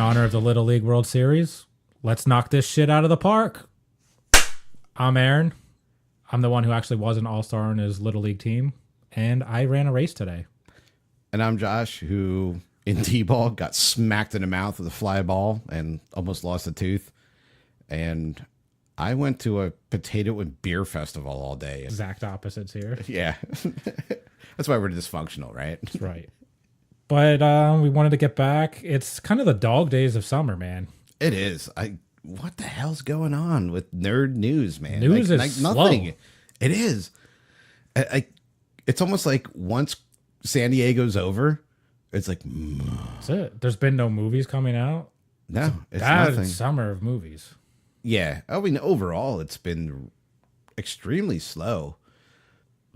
honor of the Little League World Series, let's knock this shit out of the park. I'm Aaron. I'm the one who actually was an all-star on his Little League team, and I ran a race today. And I'm Josh, who in T-ball got smacked in the mouth with a fly ball and almost lost a tooth. And I went to a potato and beer festival all day. Exact opposites here. Yeah. That's why we're dysfunctional, right? That's right. But we wanted to get back. It's kind of the dog days of summer, man. It is. What the hell's going on with nerd news, man? News is nothing. Slow. It is. It's almost like once San Diego's over, it's like that's it. There's been no movies coming out. No, it's nothing. Summer of movies. Yeah, I mean overall, it's been extremely slow.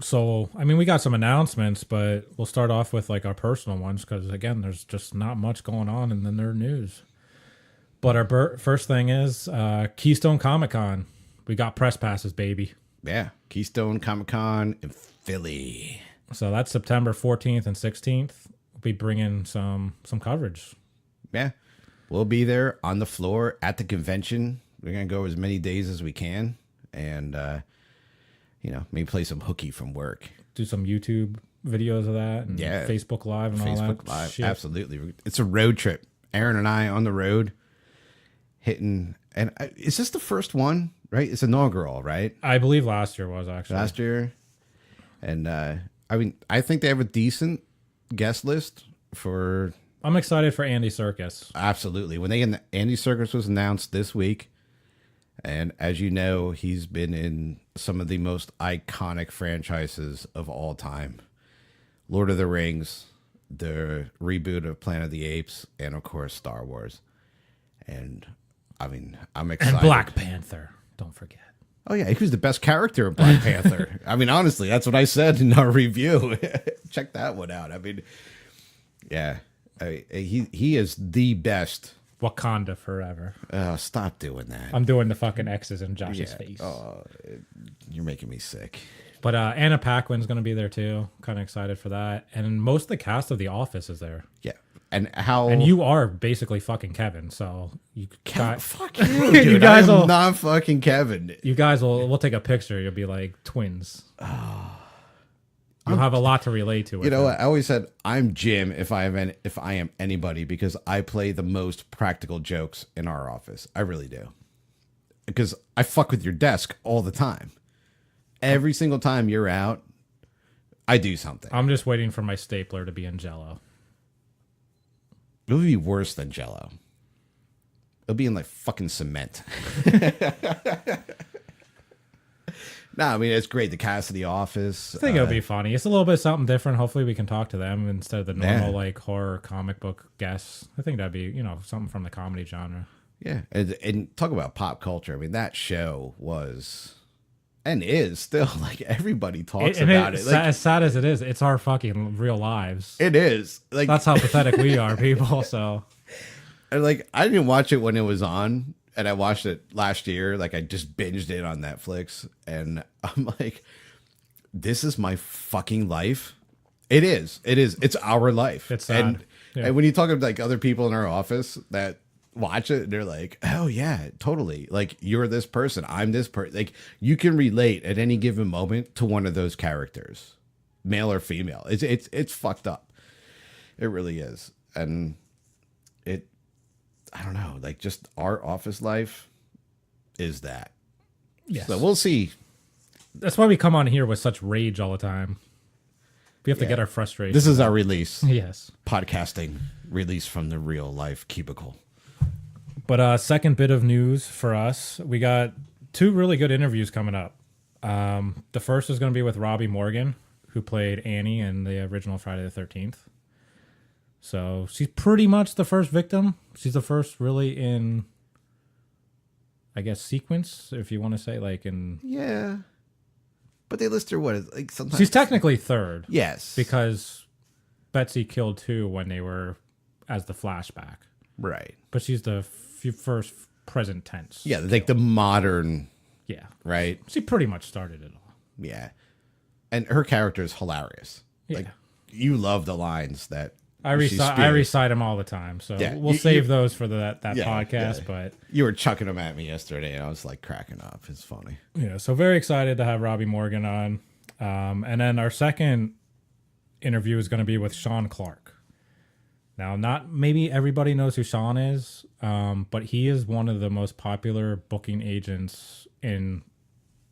So, I mean, we got some announcements, but we'll start off with like our personal ones because again, there's just not much going on in the nerd news. But our first thing is Keystone Comic-Con. We got press passes, baby. Yeah, Keystone Comic-Con in Philly. So that's September 14th and 16th. We'll be bringing some coverage. Yeah, we'll be there on the floor at the convention. We're going to go as many days as we can. And, maybe play some hooky from work. Do some YouTube videos of that. And yeah. Facebook Live and all that. Facebook Live, shit. Absolutely. It's a road trip. Aaron and I on the road. Hitting, and is this the first one, right? It's inaugural, right? I believe last year was actually. Last year. And, I think they have a decent guest list for... I'm excited for Andy Serkis. Absolutely. When Andy Serkis was announced this week, and as you know, he's been in some of the most iconic franchises of all time. Lord of the Rings, the reboot of Planet of the Apes, and of course, Star Wars. And... I'm excited. And Black Panther, don't forget. Oh, yeah, he was the best character in Black Panther. Honestly, that's what I said in our review. Check that one out. He is the best. Wakanda forever. Stop doing that. I'm doing the fucking X's in Josh's face. Oh, you're making me sick. But Anna Paquin's going to be there, too. Kind of excited for that. And most of the cast of The Office is there. Yeah. And you are basically fucking Kevin, so you fuck you, dude. You guys will not fucking Kevin. You guys we'll take a picture. You'll be like twins. You'll have a lot to relate to. You know what? I always said I'm Jim if I am anybody because I play the most practical jokes in our office. I really do. Because I fuck with your desk all the time. Every single time you're out, I do something. I'm just waiting for my stapler to be in Jell-O. It would be worse than Jell-O. It'll be in like fucking cement. No, it's great. The cast of The Office. I think it'll be funny. It's a little bit something different. Hopefully we can talk to them instead of the normal like horror comic book guests. I think that'd be, something from the comedy genre. Yeah. And talk about pop culture. That show was and is still like everybody talks about it. As sad as it is, it's our fucking real lives. It is. Like that's how pathetic we are, people. So and I didn't watch it when it was on. And I watched it last year. Like, I just binged it on Netflix. And I'm like, this is my fucking life. It is. It's our life. It's sad. And when you talk to, like, other people in our office that watch it, they're like, oh, yeah, totally. Like, you're this person. I'm this person. Like, you can relate at any given moment to one of those characters, male or female. It's fucked up. It really is. And I don't know, like just our office life is that. Yes. So we'll see. That's why we come on here with such rage all the time. We have to get our frustration. This is our release. Yes. Podcasting release from the real life cubicle. But second bit of news for us, we got 2 really good interviews coming up. The first is going to be with Robbie Morgan, who played Annie in the original Friday the 13th. So she's pretty much the first victim. She's the first really in, I guess, sequence, if you want to say, like in... Yeah. But they list her, like sometimes... She's technically third. Yes. Because Betsy killed 2 when they were as the flashback. Right. But she's the first present tense. Yeah, like the modern... Yeah. Right? She pretty much started it all. Yeah. And her character is hilarious. Yeah. Like, you love the lines that I She's recite Spears. them all the time, so Yeah, we'll save those for that Yeah, podcast. yeah. But You were chucking them at me yesterday, and I was like cracking up. It's funny. yeah, so very excited to have Robbie Morgan on. And then our second interview is going to be with Sean Clark. Now, not maybe everybody knows who Sean is, but he is one of the most popular booking agents in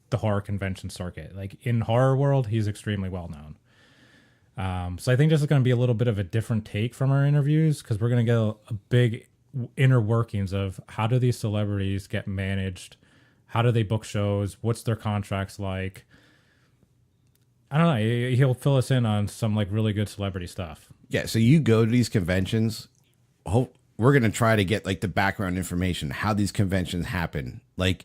the horror convention circuit. Like in horror world, he's extremely well known. So I think this is going to be a little bit of a different take from our interviews because we're going to get a big inner workings of how do these celebrities get managed? How do they book shows? What's their contracts like? I don't know. He'll fill us in on some like really good celebrity stuff. Yeah, so you go to these conventions. We're going to try to get like the background information, how these conventions happen. Like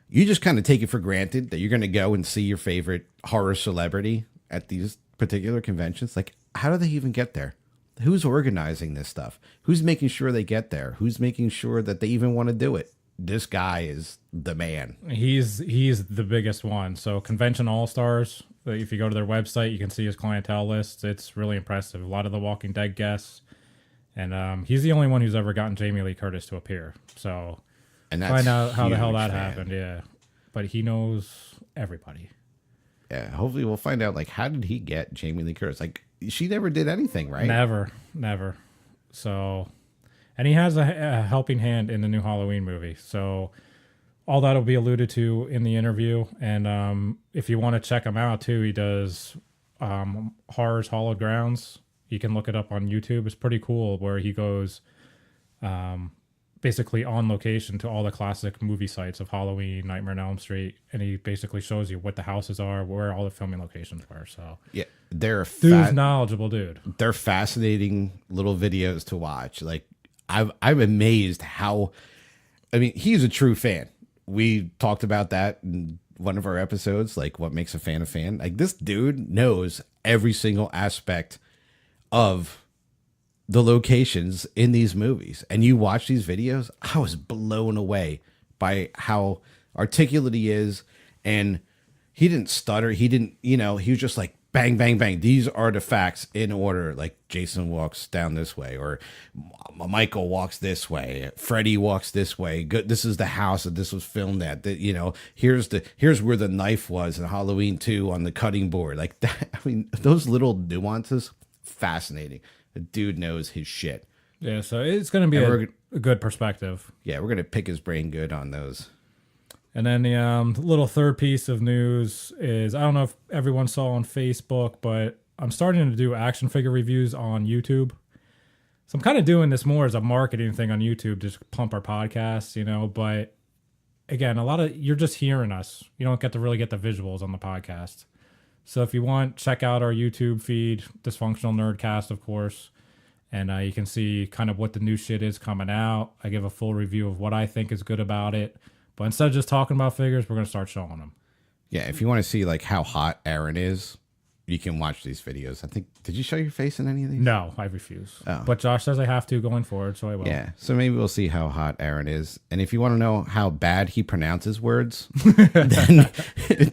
you just kind of take it for granted that you're going to go and see your favorite horror celebrity at these particular conventions. Like how do they even get there? Who's organizing this stuff? Who's making sure they get there? Who's making sure that they even want to do it? This guy is the man. He's the biggest one. So Convention All Stars. If you go to their website, you can see his clientele list. It's really impressive. A lot of the Walking Dead guests, and he's the only one who's ever gotten Jamie Lee Curtis to appear. So And that's find out how the hell huge, that man. happened. Yeah, but he knows everybody. Yeah, hopefully we'll find out like how did he get Jamie Lee Curtis? Like she never did anything, right? Never. So, and he has a helping hand in the new Halloween movie. So, all that will be alluded to in the interview. And if you want to check him out too, he does Horror's Hallowed Grounds. You can look it up on YouTube. It's pretty cool where he goes basically on location to all the classic movie sites of Halloween, Nightmare on Elm Street, and he basically shows you what the houses are, where all the filming locations were. So Yeah, they're dude's knowledgeable dude. they're fascinating little videos to watch. Like I'm amazed how. I mean, he's a true fan. We talked about that in one of our episodes, like what makes a fan a fan. Like this dude knows every single aspect of the locations in these movies. And you watch these videos, I was blown away by how articulate he is. And he didn't stutter. He didn't, he was just like, bang, bang, bang. These are the facts in order. Like Jason walks down this way, or Michael walks this way. Freddy walks this way. Good. This is the house that this was filmed at. That here's where the knife was in Halloween 2 on the cutting board. Like that. I mean, those little nuances, fascinating. The dude knows his shit. Yeah, so it's going to be a good perspective. Yeah, we're gonna pick his brain good on those. And then the little third piece of news is, I don't know if everyone saw on Facebook, but I'm starting to do action figure reviews on YouTube. So I'm kind of doing this more as a marketing thing on YouTube to just pump our podcasts, but again, you're just hearing us. You don't get to really get the visuals on the podcast. So if you want, check out our YouTube feed, Dysfunctional Nerdcast, of course. And you can see kind of what the new shit is coming out. I give a full review of what I think is good about it. But instead of just talking about figures, we're going to start showing them. Yeah, if you want to see like how hot Aaron is, you can watch these videos. I think, did you show your face in any of these? No, I refuse. Oh. But Josh says I have to going forward, so I will. Yeah, so maybe we'll see how hot Aaron is. And if you want to know how bad he pronounces words, then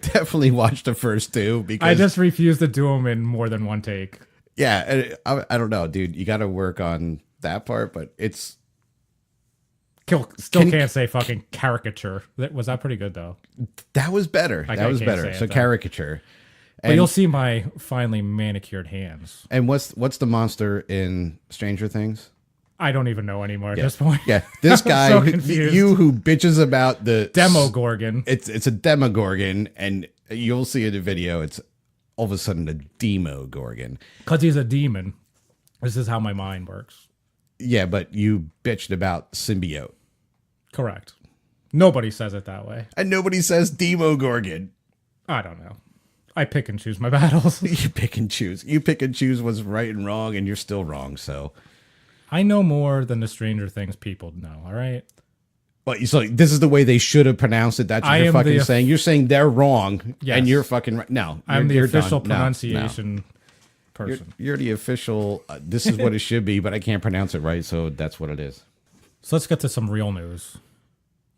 definitely watch the first two. Because I just refuse to do them in more than one take. Yeah, I don't know, dude. You got to work on that part, but it's... Still can't say fucking caricature. Was that pretty good, though? That was better. That was better. So caricature. But you'll see my finely manicured hands. And what's the monster in Stranger Things? I don't even know anymore at this point. Yeah, this guy, so confused. You who bitches about the Demogorgon. It's a Demogorgon, and you'll see in the video. It's all of a sudden a Demogorgon because he's a demon. This is how my mind works. Yeah, but you bitched about symbiote. Correct. Nobody says it that way, and nobody says Demogorgon. I don't know. I pick and choose my battles. You pick and choose. You pick and choose what's right and wrong, and you're still wrong. So I know more than the Stranger Things people know. All right. Well, so this is the way they should have pronounced it. That's what you're fucking saying. You're saying they're wrong, and you're fucking right. No, I'm the official done. pronunciation person. You're the official. This is what it should be, but I can't pronounce it right, so that's what it is. So let's get to some real news.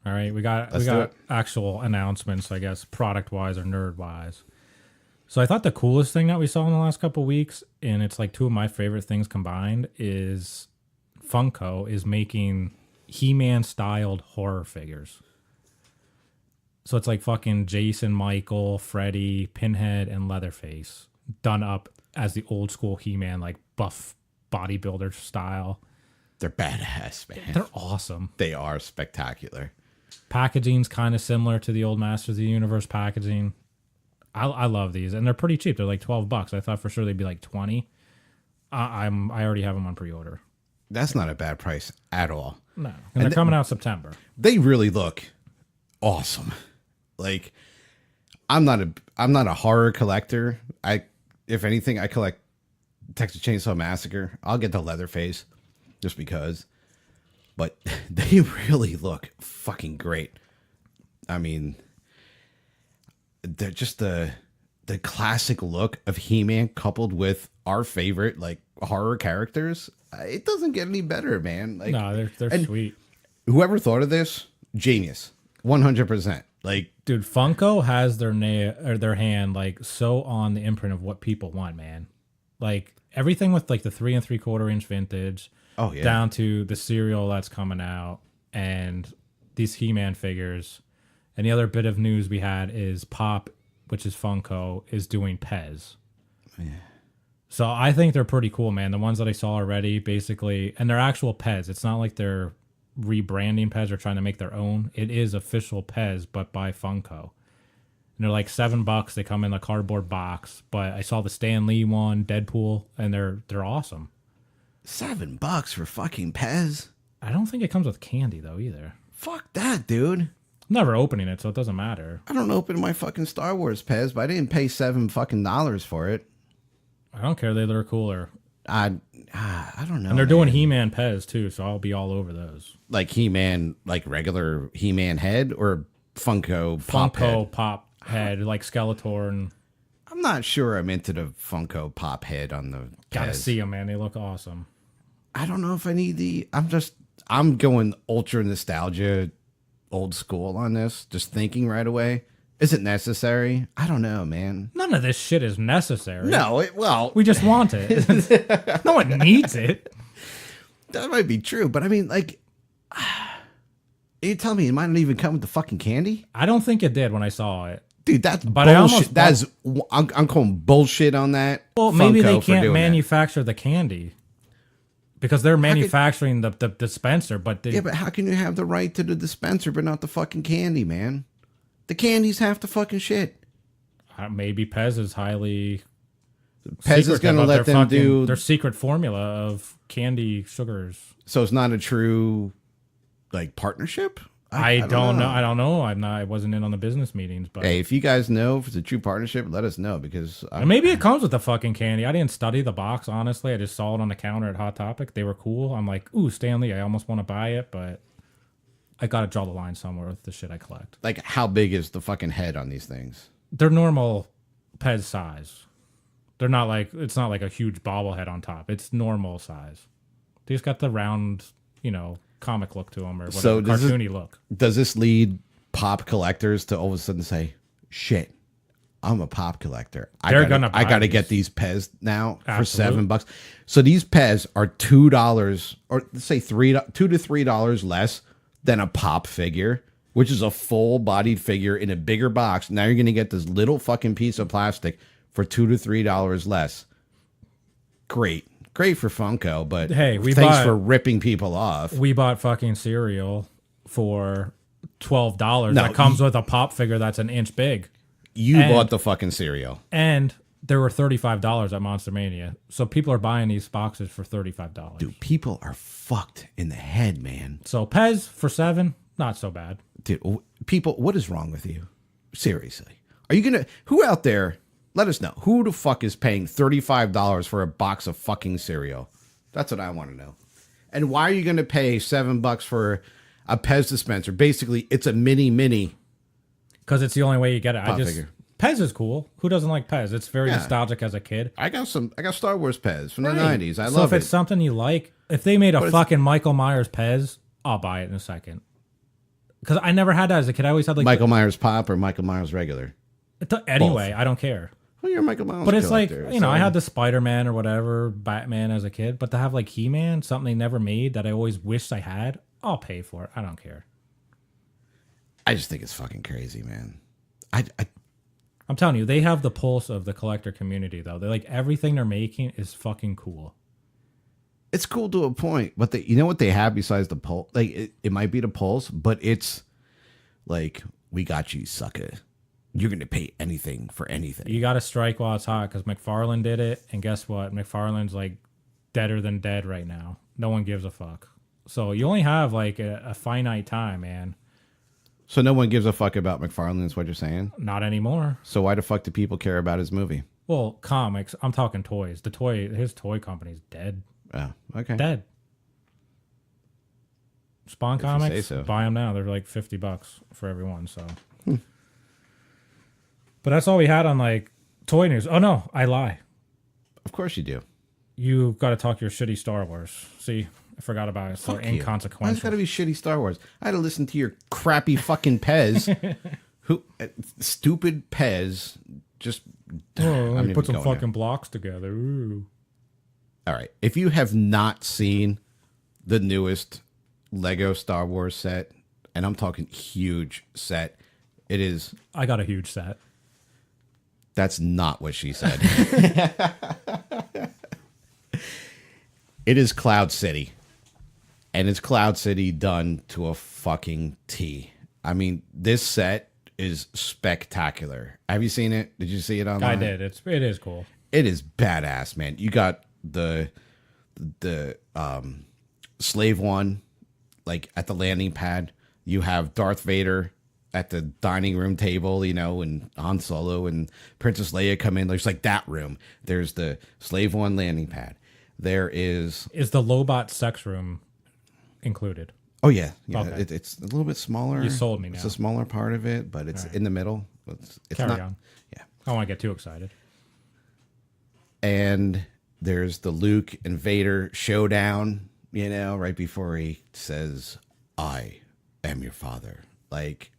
All right, we got actual announcements, I guess, product wise or nerd wise. So I thought the coolest thing that we saw in the last couple weeks, and it's like two of my favorite things combined, is Funko is making He-Man styled horror figures. So it's like fucking Jason, Michael, Freddy, Pinhead, and Leatherface done up as the old school He-Man, like buff bodybuilder style. They're badass, man. They're awesome. They are spectacular. Packaging's kind of similar to the old Masters of the Universe packaging. I love these, and they're pretty cheap. They're like $12. I thought for sure they'd be like 20. I already have them on pre-order. That's not a bad price at all. No, and they're coming out September. They really look awesome. Like, I'm not a horror collector. If anything, I collect Texas Chainsaw Massacre. I'll get the Leatherface just because. But they really look fucking great. I mean, they're just the classic look of He-Man coupled with our favorite like horror characters. It doesn't get any better, man. Like, No, they're sweet. Whoever thought of this, genius, 100%. Like, Dude, Funko has their hand like so on the imprint of what people want, man. Like everything with like the 3 3/4 inch vintage, oh yeah, down to the cereal that's coming out, and these He-Man figures. And the other bit of news we had is Pop, which is Funko, is doing Pez. Yeah. So I think they're pretty cool, man. The ones that I saw already, basically, and they're actual Pez. It's not like they're rebranding Pez or trying to make their own. It is official Pez, but by Funko. And they're like $7. They come in a cardboard box. But I saw the Stan Lee one, Deadpool, and they're awesome. $7 for fucking Pez. I don't think it comes with candy though either. Fuck that, dude. I'm never opening it, so it doesn't matter. I don't open my fucking Star Wars Pez, but I didn't pay $7 for it. I don't care. They're cooler. I don't know. And they're doing He-Man Pez too, so I'll be all over those. Like He-Man, like regular He-Man head or Funko Pop Funko head? Pop head, like Skeletor, and I'm not sure I'm into the Funko Pop head on the gotta Pez. see them, man. They look awesome. I don't know if I need I'm going ultra nostalgia, old school on this. Just thinking right away. Is it necessary? I don't know, man. None of this shit is necessary. No, We just want it. No one needs it. that might be true, but I mean, like, you tell me it might not even come with the fucking candy? I don't think it did when I saw it. Dude, that's But I almost bullshit. I'm calling bullshit on that. Well, maybe Funko they for can't doing that. manufacture the candy because they're manufacturing the dispenser. But Yeah, but how can you have the right to the dispenser but not the fucking candy, man? The candy's half the fucking shit. maybe Pez is highly. Pez is secretive going to of let their them do. their secret formula of candy sugars. So it's not a true, like, partnership? I don't know. I don't know. I wasn't in on the business meetings, but Hey, if you guys know if it's a true partnership, let us know because and maybe it comes with the fucking candy. I didn't study the box, honestly. I just saw it on the counter at Hot Topic. They were cool. I'm like, ooh, Stanley, I almost want to buy it, but I got to draw the line somewhere with the shit I collect. like, how big is the fucking head on these things? They're normal Pez size. They're not like, it's not like a huge bobblehead on top. It's normal size. They just got the round, comic look to them or whatever, So does cartoony look. Does this lead pop collectors to all of a sudden say, "Shit, I'm a pop collector. I gotta buy get these Pez now for Absolutely. $7." So these Pez are $2 or let's say $2 to $3 less than a pop figure, which is a full-bodied figure in a bigger box. Now you're gonna get this little fucking piece of plastic for $2 to $3 less. Great for Funko, but Hey, thanks for ripping people off. We bought fucking cereal for $12 No, that comes with a pop figure that's an inch big. You And- bought the fucking cereal. And there were $35 at Monster Mania. So people are buying these boxes for $35. Dude, people are fucked in the head, man. So Pez for $7, not so bad. Dude, people, what is wrong with you? Seriously. Are you gonna, who out there, let us know. Who the fuck is paying $35 for a box of fucking cereal? That's what I want to know. And why are you gonna pay $7 for a Pez dispenser? Basically, it's a mini. Because it's the only way you get it. Pop figure. Pez is cool. Who doesn't like Pez? It's very nostalgic as a kid. I got Star Wars Pez from the Right. 90s. I so love if it's it. something you like, if they made a it's- fucking Michael Myers Pez, I'll buy it in a second. Because I never had that as a kid. I always had like Michael Myers Pop or Michael Myers regular? anyway. I don't care. Oh, you're a Michael Myers But it's collector. like, I had the Spider-Man or whatever, Batman as a kid, but to have like He-Man, something they never made that I always wished I had, I'll pay for it. I don't care. I just think it's fucking crazy, man. I'm telling you, they have the pulse of the collector community, though. They're like, everything they're making is fucking cool. It's cool to a point, but you know what they have besides the pulse? Like, it might be the pulse, but it's like, we got you, sucker. You're going to pay anything for anything. You got to strike while it's hot, because McFarlane did it, and guess what? McFarlane's like deader than dead right now. No one gives a fuck. So you only have like a finite time, man. So no one gives a fuck about McFarlane is what you're saying? Not anymore. So why the fuck do people care about his movie? Well, comics. I'm talking toys. His toy company's dead. Oh, okay. Dead. Spawn If you Comics, say so. buy them now. They're like $50 for everyone. So, But that's all we had on like toy news. Oh no, I lie. Of course you do. You got to talk your shitty Star Wars. See, I forgot about it. So Fuck you. Why inconsequential. it's got to be shitty Star Wars? I had to listen to your crappy fucking Pez. Stupid Pez. Just. Oh, I'm let me put even some going fucking blocks together. Ooh. All right. If you have not seen the newest Lego Star Wars set, and I'm talking huge set, it is. I got a huge set. That's not what she said. It is Cloud City. And it's Cloud City done to a fucking T. I mean, this set is spectacular. Have you seen it? Did you see it online? I did. It is cool. It is badass, man. You got the slave one, like at the landing pad. You have Darth Vader at the dining room table, and Han Solo and Princess Leia come in. There's like that room. There's the slave one landing pad. There is the Lobot sex room included? Oh yeah. Okay. It's a little bit smaller. You sold me now. It's a smaller part of it, but it's in the middle. It's Carry not. on. Yeah. I don't want to get too excited. And there's the Luke and Vader showdown. Right before he says, "I am your father." Like,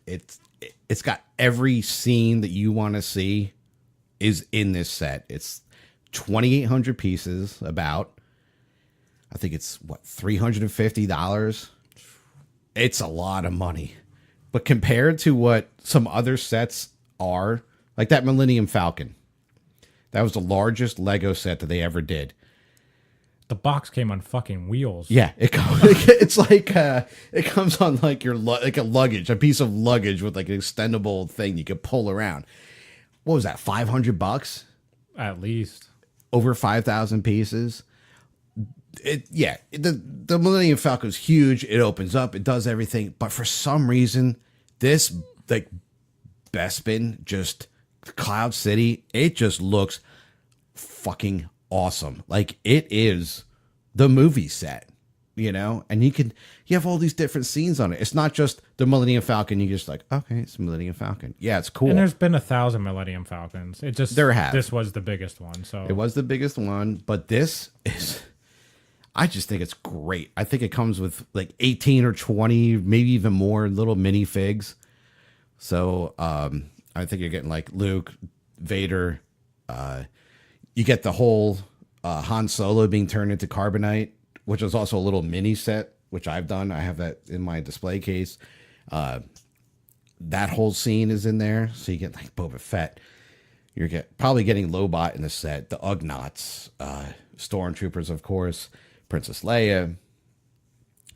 it's got every scene that you want to see is in this set. It's 2,800 pieces. I think it's $350. It's a lot of money, but compared to what some other sets are, like that Millennium Falcon, that was the largest Lego set that they ever did. The box came on fucking wheels. Yeah, it's like it comes on like like a piece of luggage with like an extendable thing you could pull around. What was that? $500? At least. Over 5,000 pieces. The Millennium Falcon is huge. It opens up, it does everything, but for some reason, this like Bespin, just Cloud City, it just looks fucking awesome. Like, it is the movie set, and you have all these different scenes on it. It's not just the Millennium Falcon. You just like, okay, it's Millennium Falcon. Yeah, it's cool. And there's been 1,000 Millennium Falcons. This was the biggest one. So it was the biggest one, but this is. I just think it's great. I think it comes with like 18 or 20, maybe even more little minifigs. So I think you're getting like Luke, Vader. You get the whole Han Solo being turned into carbonite, which is also a little mini set, which I've done. I have that in my display case. That whole scene is in there. So you get like Boba Fett. You're probably getting Lobot in the set, the Ugnaughts, Stormtroopers, of course. Princess Leia.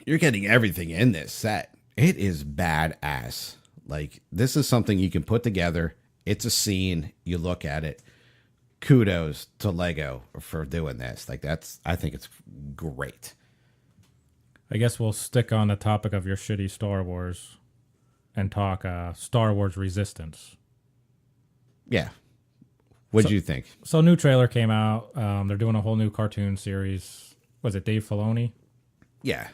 You're getting everything in this set. It is badass. Like, this is something you can put together. It's a scene. You look at it. Kudos to Lego for doing this. Like, I think it's great. I guess we'll stick on the topic of your shitty Star Wars and talk Star Wars Resistance. Yeah. What'd you think? So, new trailer came out. They're doing a whole new cartoon series. Was it Dave Filoni? Yeah.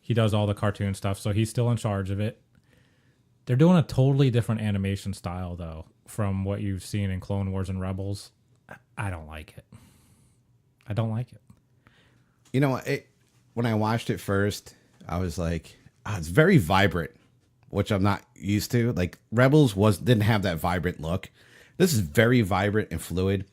He does all the cartoon stuff, so he's still in charge of it. They're doing a totally different animation style, though, from what you've seen in Clone Wars and Rebels. I don't like it. I don't like it. When I watched it first, I was like, it's very vibrant, which I'm not used to. Like, Rebels didn't have that vibrant look. This is very vibrant and fluid.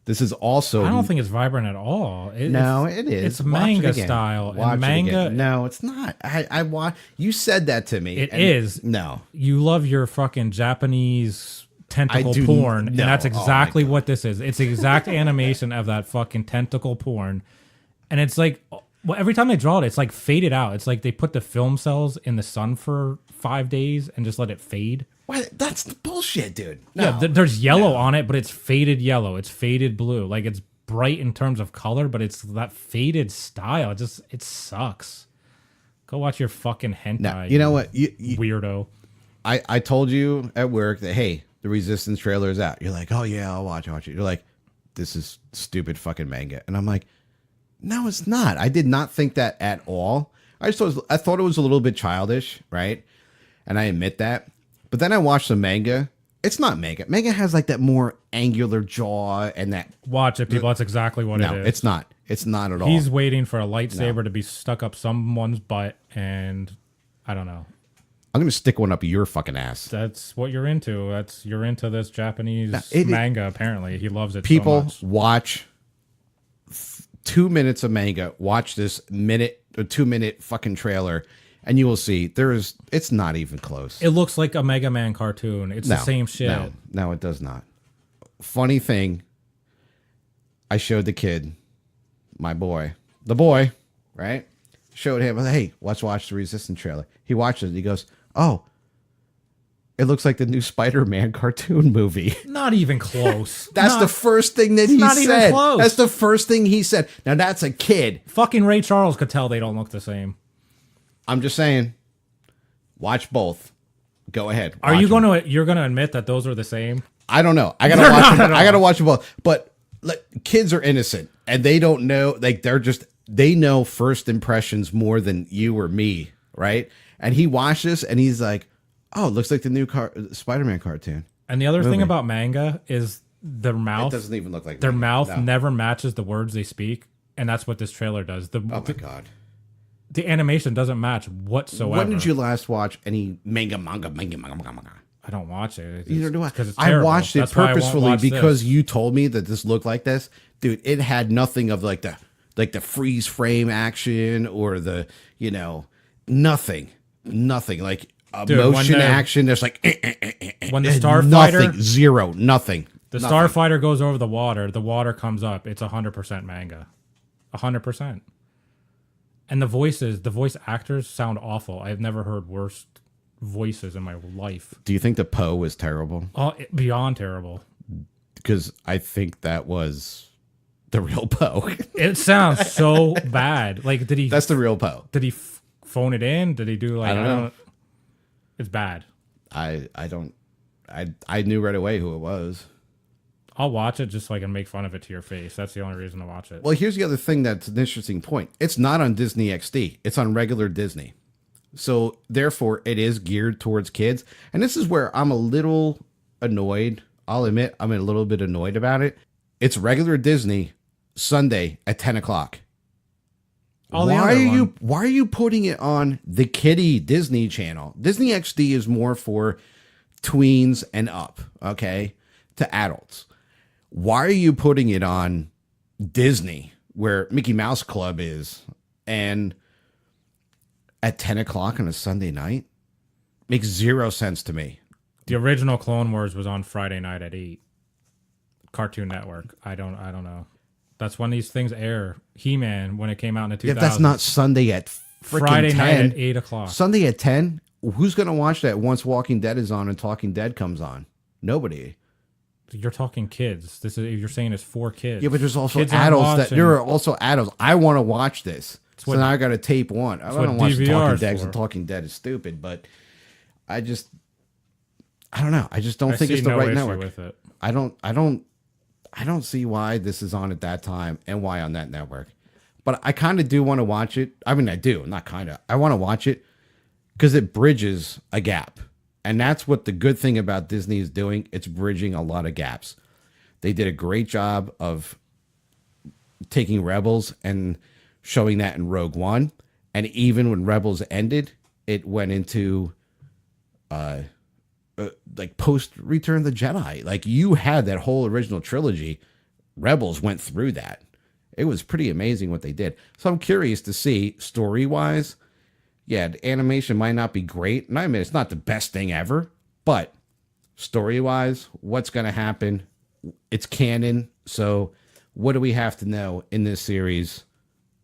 This is also. I don't think it's vibrant at all. No, it is. It's Watch manga it again. style. Watch And it manga. again. No, it's not. I want. You said that to me. It is. No. You love your fucking Japanese tentacle I do- porn, and no. that's Oh my exactly God. what this is. It's the exact animation of that fucking tentacle porn, and it's like, well, every time they draw it, it's like faded out. It's like they put the film cells in the sun for 5 days and just let it fade. What? That's bullshit, dude. No. Yeah, there's yellow on it, but it's faded yellow. It's faded blue. Like it's bright in terms of color, but it's that faded style. It sucks. Go watch your fucking hentai. No, you know what? Weirdo. I told you at work that, hey, the Resistance trailer is out. You're like, oh, yeah, I'll watch it. You're like, this is stupid fucking manga. And I'm like, no, it's not. I did not think that at all. I thought it was a little bit childish, right? And I admit that. But then I watched the manga. It's not manga. Manga has like that more angular jaw and that. Watch it, people. That's exactly what No, it is. it's not. It's not at all. He's waiting for a lightsaber to be stuck up someone's butt, and I don't know. I'm going to stick one up your fucking ass. That's what you're into. You're into this Japanese it- manga. Apparently, he loves it. People so much. watch 2 minutes of manga, watch this 2 minute fucking trailer, and you will see it's not even close. It looks like a Mega Man cartoon. It's the same shit. No, it does not. Funny thing, I showed the kid, the boy, right? Showed him, hey, let's watch the Resistance trailer. He watches it. He goes, oh, it looks like the new Spider-Man cartoon movie. Not even close. That's the first thing that he not said. even close. That's the first thing he said. Now that's a kid. Fucking Ray Charles could tell they don't look the same. I'm just saying, watch both. Go ahead. Are watch you them. going to? You're going to admit that those are the same? I don't know. I gotta They're watch not them. at I gotta all. watch them both. But like, kids are innocent and they don't know. Like they know first impressions more than you or me, right? And he watched this and he's like, "Oh, it looks like the new Spider-Man cartoon." And the other Movie. thing about manga is their It mouth. doesn't even look like Their manga. mouth No. never matches the words they speak, and that's what this trailer does. Oh my god! The animation doesn't match whatsoever. When did you last watch any manga? I don't watch it. Neither do I. Because it's I terrible. watched it That's why I won't purposefully watch because this. you told me that this looked like this, dude. It had nothing of like the freeze frame action or the nothing like Dude, when motion the- action. There's like when the nothing, starfighter zero, nothing. the nothing. starfighter goes over the water comes up. It's 100% manga, 100%. And the voice actors sound awful. I've never heard worse voices in my life. Do you think the Poe was terrible? Oh, beyond terrible. Because I think that was the real Poe. It sounds so bad. Like, did he? That's the real Poe. Did he phone it in? Did he do like? I don't know. It's bad. I knew right away who it was. I'll watch it just so I can make fun of it to your face. That's the only reason to watch it. Well, here's the other thing that's an interesting point. It's not on Disney XD. It's on regular Disney. So, therefore, it is geared towards kids. And this is where I'm a little annoyed. I'll admit I'm a little bit annoyed about it. It's regular Disney, Sunday at 10 o'clock. Why are you putting it on the kiddie Disney channel? Disney XD is more for tweens and up, okay, to adults. Why are you putting it on Disney where Mickey Mouse Club is and at 10 o'clock on a Sunday night? Makes zero sense to me. The original Clone Wars was on Friday night at 8. Cartoon Network. I don't know. That's when these things air. He-Man, when it came out in the 2000s. If that's not Sunday at freaking Friday 10, night at 8 o'clock. Sunday at 10, who's going to watch that once Walking Dead is on and Talking Dead comes on? Nobody. You're talking kids. You're saying it's for kids. Yeah, but there's also Kids aren't adults watching. there are also adults. I want to watch this. So what- now I got to tape one. I what don't watch the DVR Talking is Dead for. and Talking Dead is stupid, but I don't know. I just don't I think see it's the no right issue network. with it. I don't see why this is on at that time and why on that network. But I kind of do want to watch it. I mean, I do, not kind of. I want to watch it because it bridges a gap. And that's what the good thing about Disney is doing. It's bridging a lot of gaps. They did a great job of taking Rebels and showing that in Rogue One. And even when Rebels ended, it went into like post Return of the Jedi. Like you had that whole original trilogy. Rebels went through that. It was pretty amazing what they did. So I'm curious to see story wise. Yeah, the animation might not be great. And I mean, it's not the best thing ever, but story wise, what's going to happen? It's canon. So what do we have to know in this series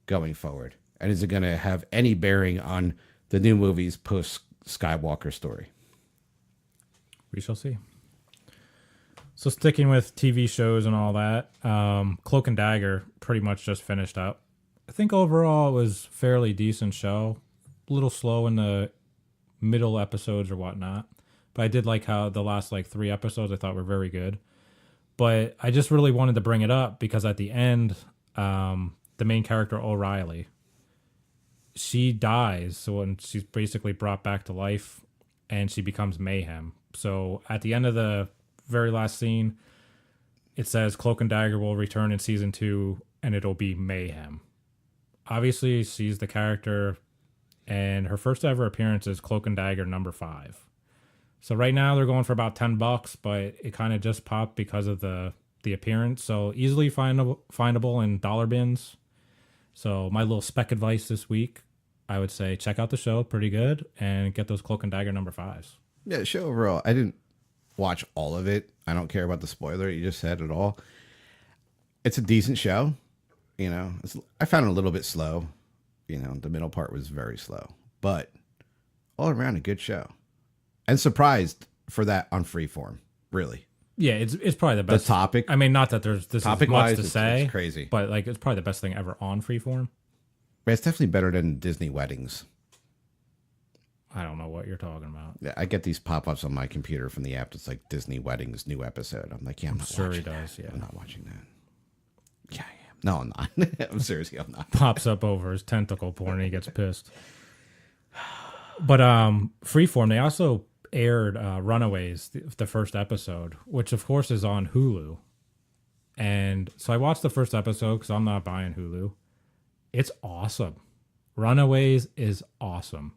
going forward? And is it going to have any bearing on the new movies post Skywalker story? We shall see. So sticking with TV shows and all that, Cloak and Dagger pretty much just finished up. I think overall it was fairly decent show. A little slow in the middle episodes or whatnot. But I did like how the last like 3 episodes I thought were very good. But I just really wanted to bring it up because at the end, the main character, O'Reilly, she dies. So when she's basically brought back to life and she becomes Mayhem. So at the end of the very last scene, it says Cloak and Dagger will return in season 2 and it'll be Mayhem. Obviously, she's the character and her first ever appearance is Cloak and Dagger number 5. So right now they're going for about $10, but it kind of just popped because of the appearance. So easily findable in dollar bins. So my little spec advice this week, I would say check out the show, pretty good, and get those Cloak and Dagger number 5s. Yeah, the show overall, I didn't watch all of it. I don't care about the spoiler you just said at all. It's a decent show. You know, I found it a little bit slow. You know, the middle part was very slow, but all around a good show. And surprised for that on Freeform, really. Yeah, it's probably the best. The topic. I mean, not that there's this topic is much to say. It's crazy. But like, it's probably the best thing ever on Freeform. But it's definitely better than Disney Weddings. I don't know what you're talking about. Yeah, I get these pop-ups on my computer from the app that's like Disney Weddings new episode. I'm like, yeah, I'm not sure watching he does. that. Yeah, I'm not watching that. Yeah, I am. No, I'm not. I'm seriously, I'm not. Pops up over his tentacle porn and he gets pissed. But Freeform, they also aired Runaways, the first episode, which of course is on Hulu. And so I watched the first episode because I'm not buying Hulu. It's awesome. Runaways is awesome.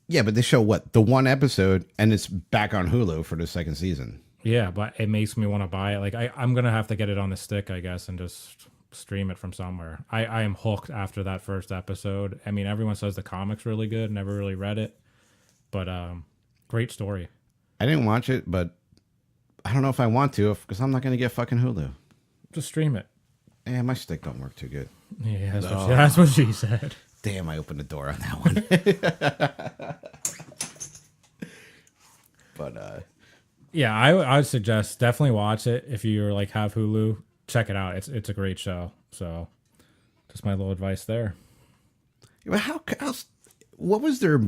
Yeah, but they show what? The one episode, and it's back on Hulu for the second season. Yeah, but it makes me want to buy it. Like I'm going to have to get it on the stick, I guess, and just stream it from somewhere. I am hooked after that first episode. I mean, everyone says the comic's really good. Never really read it. But great story. I didn't watch it, but I don't know if I want to because I'm not going to get fucking Hulu. Just stream it. Yeah, my stick don't work too good. Yeah, that's what she said. Damn, I opened the door on that one. But yeah, I would suggest definitely watch it if you like have Hulu. Check it out. It's a great show. So, just my little advice there. What was their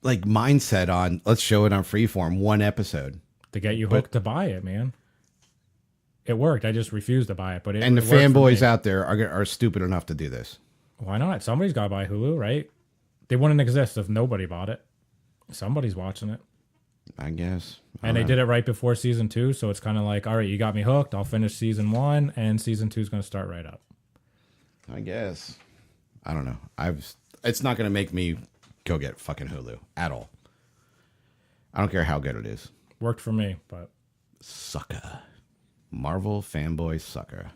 like mindset on? Let's show it on Freeform, one episode to get you hooked to buy it, man. It worked. I just refused to buy it, but and the fanboys out there are stupid enough to do this. Why not? Somebody's got to buy Hulu, right? They wouldn't exist if nobody bought it. Somebody's watching it. I guess. And they did it right before season 2, so it's kind of like, all right, you got me hooked. I'll finish season 1, and season 2 is going to start right up. I guess. I don't know. It's not going to make me go get fucking Hulu at all. I don't care how good it is. Worked for me, but sucker. Marvel fanboy sucker.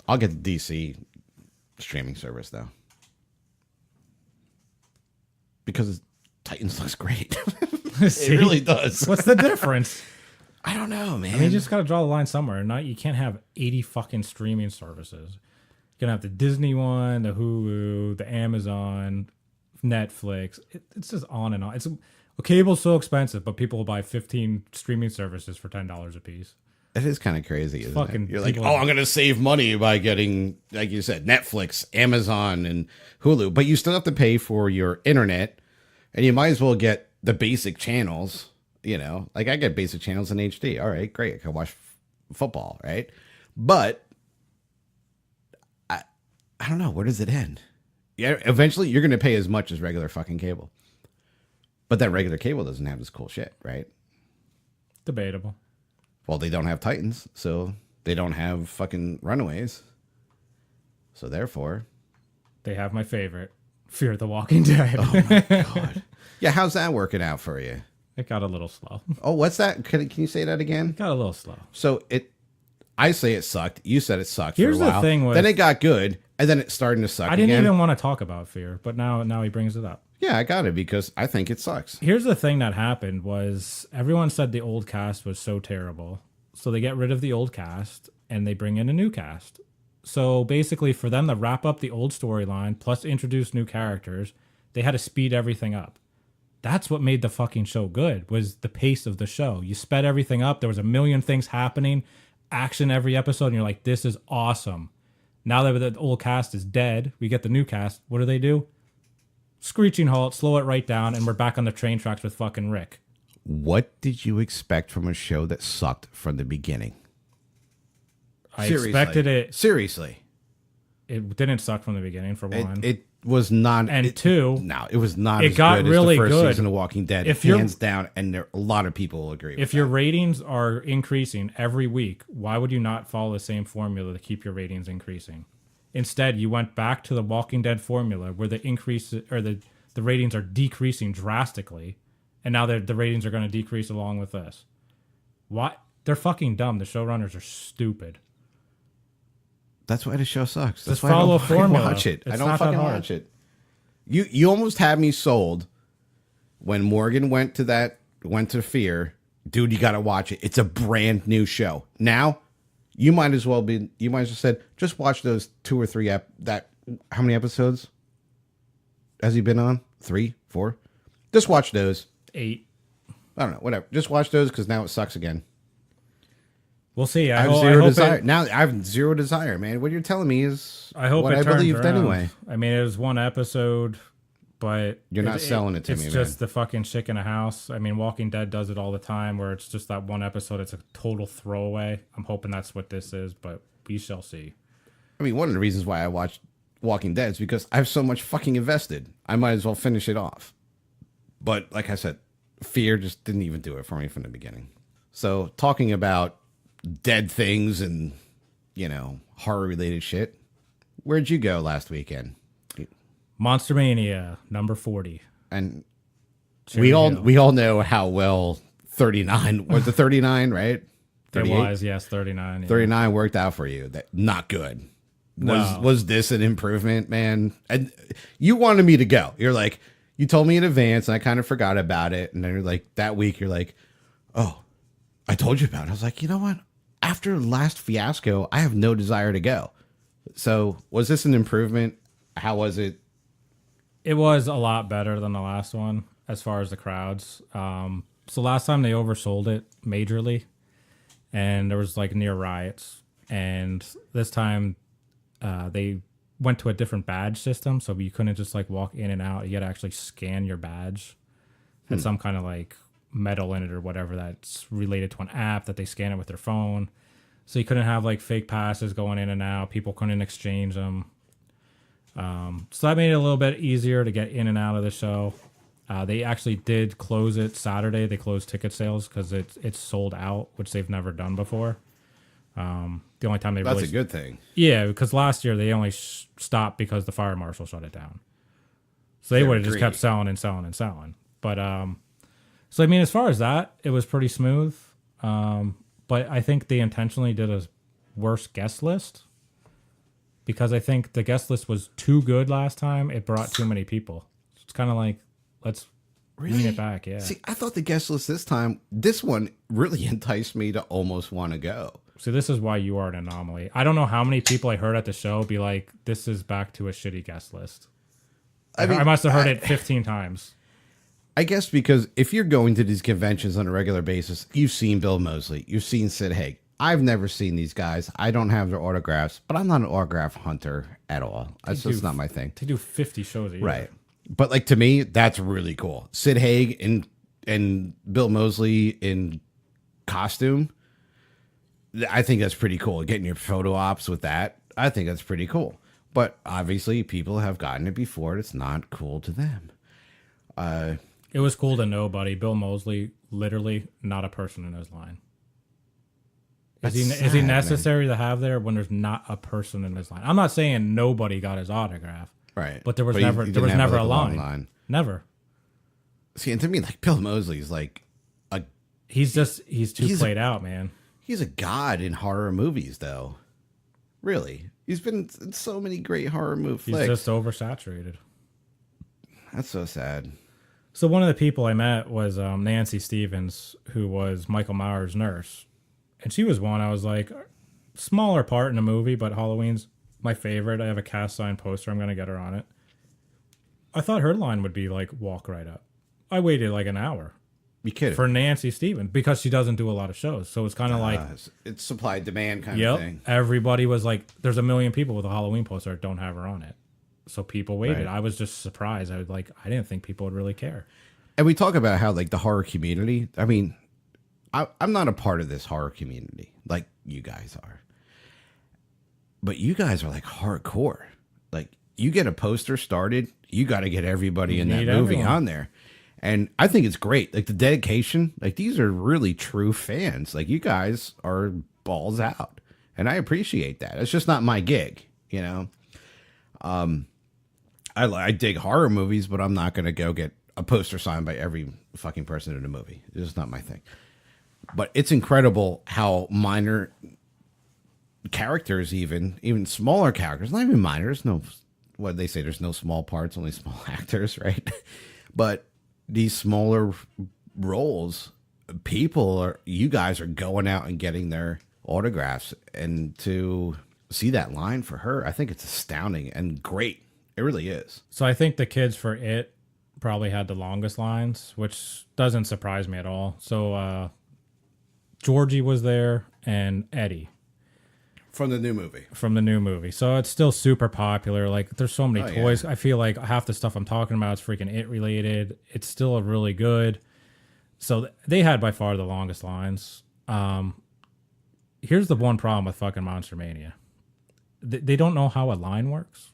I'll get the DC streaming service though, because Titans looks great. It really does. What's the difference? I don't know, man. I mean, you just got to draw the line somewhere. You can't have 80 fucking streaming services. You're going to have the Disney one, the Hulu, the Amazon, Netflix. It's just on and on. Cable's so expensive, but people will buy 15 streaming services for $10 a piece. It is kind of crazy, isn't it? You're like, I'm going to save money by getting, like you said, Netflix, Amazon, and Hulu. But you still have to pay for your internet, and you might as well get the basic channels. You know, like I get basic channels in HD. All right, great. I can watch football, right? But I don't know. Where does it end? Yeah, eventually you're going to pay as much as regular fucking cable. But that regular cable doesn't have this cool shit, right? Debatable. Well, they don't have Titans, so they don't have fucking Runaways. So therefore, they have my favorite, Fear the Walking Dead. Oh my God. Yeah, how's that working out for you? It got a little slow. Oh, what's that? Can you say that again? Got a little slow. So I say it sucked. You said it sucked Here's for a while. the thing with, then it got good, and then it's starting to suck I didn't again. even want to talk about Fear, but now he brings it up. Yeah, I got it because I think it sucks. Here's the thing that happened was everyone said the old cast was so terrible. So they get rid of the old cast and they bring in a new cast. So basically for them to wrap up the old storyline plus introduce new characters, they had to speed everything up. That's what made the fucking show good, was the pace of the show. You sped everything up. There was a million things happening, action every episode, and you're like, this is awesome. Now that the old cast is dead, we get the new cast. What do? Screeching halt, slow it right down, and we're back on the train tracks with fucking Rick. What did you expect from a show that sucked from the beginning? I expected it. Seriously. It didn't suck from the beginning, for one. It was not. And two, no, it was not. it as got good really as the first good. season of Walking Dead, hands down, and a lot of people will agree. If your ratings are increasing every week, why would you not follow the same formula to keep your ratings increasing? Instead, you went back to the Walking Dead formula where the increase or the ratings are decreasing drastically, and now the ratings are going to decrease along with this. Why? They're fucking dumb. The showrunners are stupid. That's why the show sucks. That's Just why follow I don't formula. watch it. It's I don't not that fucking hard. watch it. You almost had me sold when Morgan went to Fear. Dude, you got to watch it. It's a brand new show. Now, you might as well said, just watch those 2 or 3 how many episodes has he been on? 3, 4? Just watch those. 8. I don't know, whatever. Just watch those because now it sucks again. We'll see. I have zero desire. Now I have zero desire, man. What you're telling me is I hope what it I turns believed around. anyway. I mean, it was one episode, but You're not selling it to me, man. It's just the fucking chick in a house. I mean, Walking Dead does it all the time where it's just that one episode. It's a total throwaway. I'm hoping that's what this is, but we shall see. I mean, one of the reasons why I watched Walking Dead is because I have so much fucking invested. I might as well finish it off. But like I said, Fear just didn't even do it for me from the beginning. So talking about dead things and, horror related shit, where'd you go last weekend? Monster Mania, number 40. And Cherry Hill. we all know how well 39 was. The 39, right? 38? It was, yes, 39. Yeah. 39 worked out for you. That not good. No. Was this an improvement, man? And you wanted me to go. You're like, you told me in advance, and I kind of forgot about it. And then you're like, that week, you're like, oh, I told you about it. I was like, you know what? After last fiasco, I have no desire to go. So was this an improvement? How was it? It was a lot better than the last one as far as the crowds. So last time they oversold it majorly, and there was like near riots. And this time they went to a different badge system, so you couldn't just like walk in and out. You had to actually scan your badge. Had some kind of like metal in it or whatever that's related to an app that they scan it with their phone. So you couldn't have like fake passes going in and out. People couldn't exchange them. So that made it a little bit easier to get in and out of the show. They actually did close it Saturday. They closed ticket sales because it's sold out, which they've never done before. The only time That's a good thing. Yeah, because last year they only stopped because the fire marshal shut it down. So they would have just kept selling and selling and selling. But so I mean, as far as that, it was pretty smooth. But I think they intentionally did a worse guest list because I think the guest list was too good last time. It brought too many people. It's kind of like, let's bring it back. Yeah. See, I thought the guest list this one really enticed me to almost want to go. So this is why you are an anomaly. I don't know how many people I heard at the show be like, this is back to a shitty guest list. I must have heard it 15 times. I guess because if you're going to these conventions on a regular basis, you've seen Bill Moseley, you've seen Sid Haig. I've never seen these guys. I don't have their autographs, but I'm not an autograph hunter at all. That's just not my thing. They do 50 shows a year. Right. But like to me, that's really cool. Sid Haig and Bill Moseley in costume. I think that's pretty cool. Getting your photo ops with that, I think that's pretty cool. But obviously, people have gotten it before. And it's not cool to them. It was cool to nobody. Bill Moseley, literally not a person in his line. Is he necessary to have there when there's not a person in his line? I'm not saying nobody got his autograph. Right. But there was never a line. Never. See, and to me, like Bill Moseley's like a He's too played out, man. he's a god in horror movies, though. Really, he's been in so many great horror movie He's flicks. just oversaturated. That's so sad. So one of the people I met was Nancy Stevens, who was Michael Myers' nurse. And she was one I was like, smaller part in the movie, but Halloween's my favorite. I have a cast sign poster. I'm going to get her on it. I thought her line would be like, walk right up. I waited like an hour. You kidding? For Nancy Stevens, because she doesn't do a lot of shows. So it's kind of like... It's supply demand kind of thing. Everybody was like, there's a million people with a Halloween poster that don't have her on it. So people waited. Right. I was just surprised. I didn't think people would really care. And we talk about how like the horror community. I mean, I'm not a part of this horror community like you guys are, but you guys are like hardcore. Like you get a poster started, you got to get everybody in that movie on there. And I think it's great. Like the dedication, like these are really true fans. Like you guys are balls out. And I appreciate that. It's just not my gig, you know? I dig horror movies, but I'm not going to go get a poster signed by every fucking person in the movie. It's just not my thing. But it's incredible how minor characters, even smaller characters, not even minor. There's no, what they say, there's no small parts, only small actors, right? But these smaller roles, you guys are going out and getting their autographs. And to see that line for her, I think it's astounding and great. It really is. So I think the kids for It probably had the longest lines, which doesn't surprise me at all. So Georgie was there and Eddie. From the new movie. So it's still super popular. Like there's so many toys. Yeah. I feel like half the stuff I'm talking about is freaking It related. It's still a really good. So they had by far the longest lines. Here's the one problem with fucking Monster Mania. They don't know how a line works.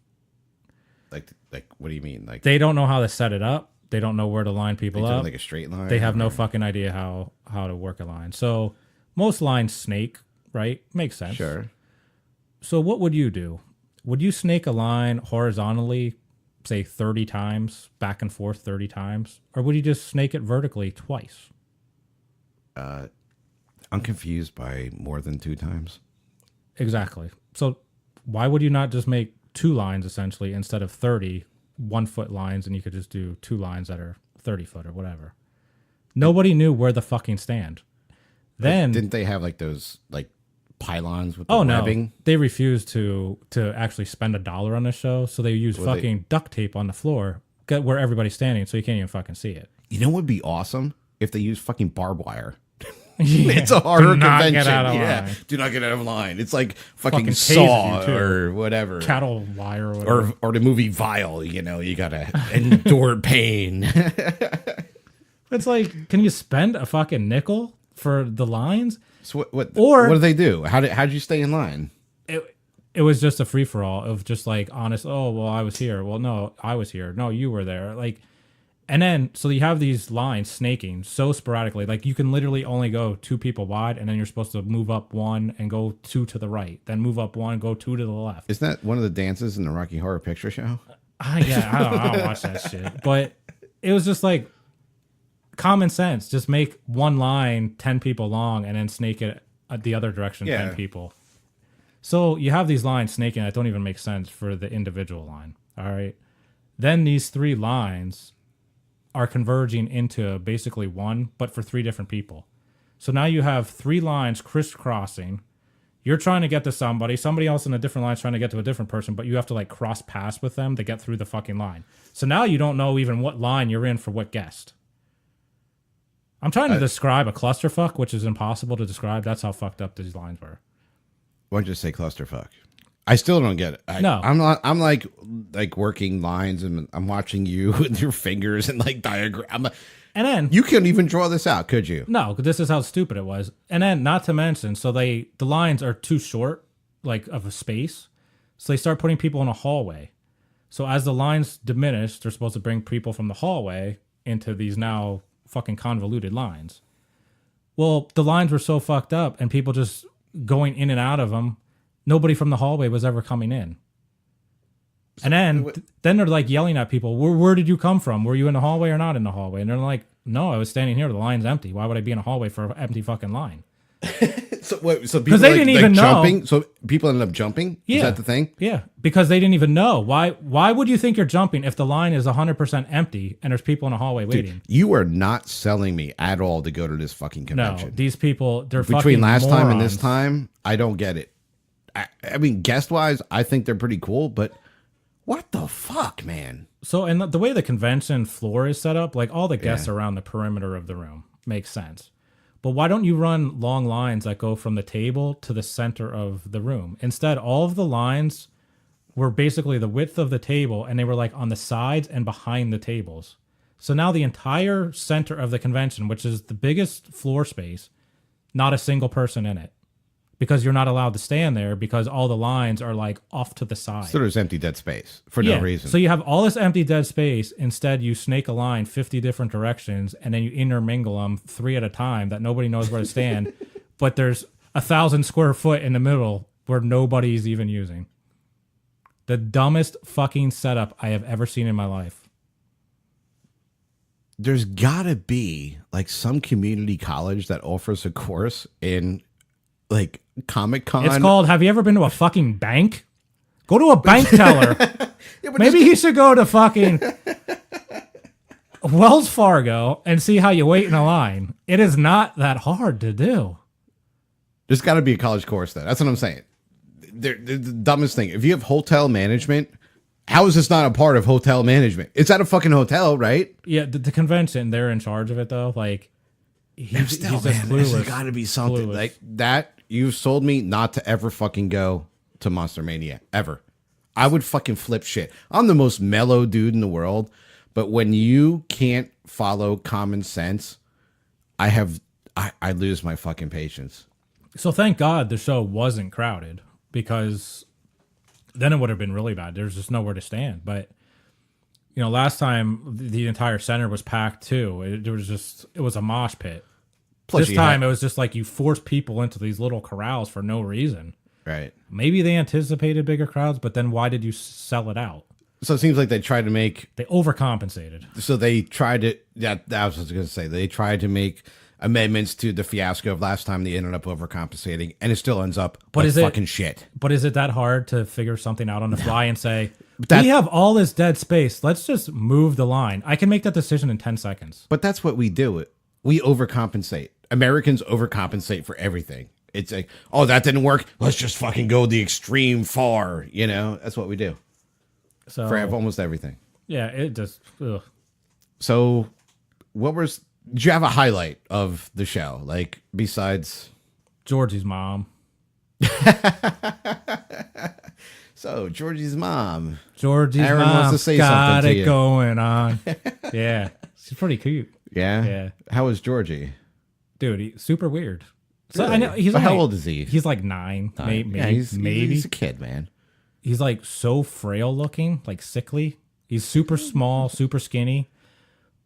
Like what do you mean? Like they don't know how to set it up. They don't know where to line people up. Like a straight line. They have no fucking idea how to work a line. So most lines snake, right? Makes sense. Sure. So what would you do? Would you snake a line horizontally, say 30 times, back and forth 30 times? Or would you just snake it vertically twice? I'm confused by more than 2 times. Exactly. So why would you not just make 2 lines essentially instead of 30 1-foot lines, and you could just do 2 lines that are 30 foot or whatever? Nobody knew where the fucking stand. Then didn't they have like those like pylons with the webbing? No, they refused to actually spend $1 on this show, so they used fucking duct tape on the floor where everybody's standing, so you can't even fucking see it. You know what would be awesome if they used fucking barbed wire. Yeah. It's a horror convention. Get out of line. Do not get out of line. It's like fucking Fucking Saw tases you, too. or whatever. Cattle wire or whatever. Or the movie Vile, you know, you gotta endure pain. It's like, can you spend a fucking nickel for the lines? So what Or- do they do? How did you stay in line? It was just a free for all of just like honest. Oh well, I was here. Well, no, I was here. No, you were there. Like, and then so you have these lines snaking so sporadically. Like you can literally only go 2 people wide, and then you're supposed to move up 1 and go 2 to the right, then move up 1, go 2 to the left. Isn't that one of the dances in the Rocky Horror Picture Show? Yeah, I don't watch that shit. But it was just like common sense. Just make one line 10 people long, and then snake it the other direction 10 people. So you have these lines snaking that don't even make sense for the individual line. All right. Then these 3 lines are converging into basically one, but for 3 different people. So now you have 3 lines crisscrossing. You're trying to get to somebody else in a different line is trying to get to a different person, but you have to like cross paths with them to get through the fucking line. So now you don't know even what line you're in for what guest. I'm trying to describe a clusterfuck, which is impossible to describe. That's how fucked up these lines were. Why don't you say clusterfuck? I still don't get it. No. I'm not. I'm like working lines, and I'm watching you with your fingers and like diagram. And then You couldn't even draw this out, could you? no, this is how stupid it was. And then not to mention, so the lines are too short, like of a space. So they start putting people in a hallway. So as the lines diminish, they're supposed to bring people from the hallway into these now fucking convoluted lines. Well, the lines were so fucked up and people just going in and out of them. Nobody from the hallway was ever coming in. And then they're like yelling at people, where did you come from? Were you in the hallway or not in the hallway? And they're like, no, I was standing here. The line's empty. Why would I be in a hallway for an empty fucking line? So people they didn't even know. jumping. So people ended up jumping. Yeah. Is that the thing? Yeah, because they didn't even know. Why would you think you're jumping if the line is 100% empty and there's people in a hallway waiting? You are not selling me at all to go to this fucking convention. No, these people, they're Between fucking last morons. time and this time, I don't get it. I mean, guest wise, I think they're pretty cool, but what the fuck, man? So, and the way the convention floor is set up, like all the guests around the perimeter of the room makes sense. But why don't you run long lines that go from the table to the center of the room? Instead, all of the lines were basically the width of the table, and they were like on the sides and behind the tables. So now the entire center of the convention, which is the biggest floor space, not a single person in it. Because you're not allowed to stand there because all the lines are like off to the side. So there's empty dead space for no reason. So you have all this empty dead space. Instead, you snake a line 50 different directions and then you intermingle them 3 at a time that nobody knows where to stand. But there's 1,000 square foot in the middle where nobody's even using. The dumbest fucking setup I have ever seen in my life. There's gotta be like some community college that offers a course in like Comic-Con. It's called, have you ever been to a fucking bank? Go to a bank teller. Maybe he should go to fucking Wells Fargo and see how you wait in a line. It is not that hard to do. There's got to be a college course though. That's what I'm saying. They're the dumbest thing. If you have hotel management, how is this not a part of hotel management? It's at a fucking hotel, right? Yeah, the convention, they're in charge of it though. Like, he's just man, clueless. there's got to be something like that. You've sold me not to ever fucking go to Monster Mania ever. I would fucking flip shit. I'm the most mellow dude in the world, but when you can't follow common sense, I lose my fucking patience. So thank God the show wasn't crowded, because then it would have been really bad. There's just nowhere to stand. But you know, last time the entire center was packed too. It was a mosh pit. Plus this time it was just like you force people into these little corrals for no reason. Right. Maybe they anticipated bigger crowds, but then why did you sell it out? So it seems like they tried to make... They overcompensated. So they tried to... That was what I was going to say. They tried to make amendments to the fiasco of last time. They ended up overcompensating, and it still ends up fucking shit. But is it that hard to figure something out on the fly and say, we have all this dead space, let's just move the line? I can make that decision in 10 seconds. But that's what we do. We overcompensate. Americans overcompensate for everything. It's like, oh, that didn't work. Let's just fucking go the extreme far. You know, that's what we do. So for almost everything. Yeah, it just. Ugh. So, did you have a highlight of the show? Like, besides Georgie's mom. So, Georgie's mom. Aaron wants to say got something to it you. Going on. Yeah, she's pretty cute. Yeah? Yeah. How is Georgie? Dude, he's super weird. So Really? I know he's How like, old is he? He's like 9. Maybe. Yeah, he's a kid, man. He's like so frail looking, like sickly. He's super small, super skinny,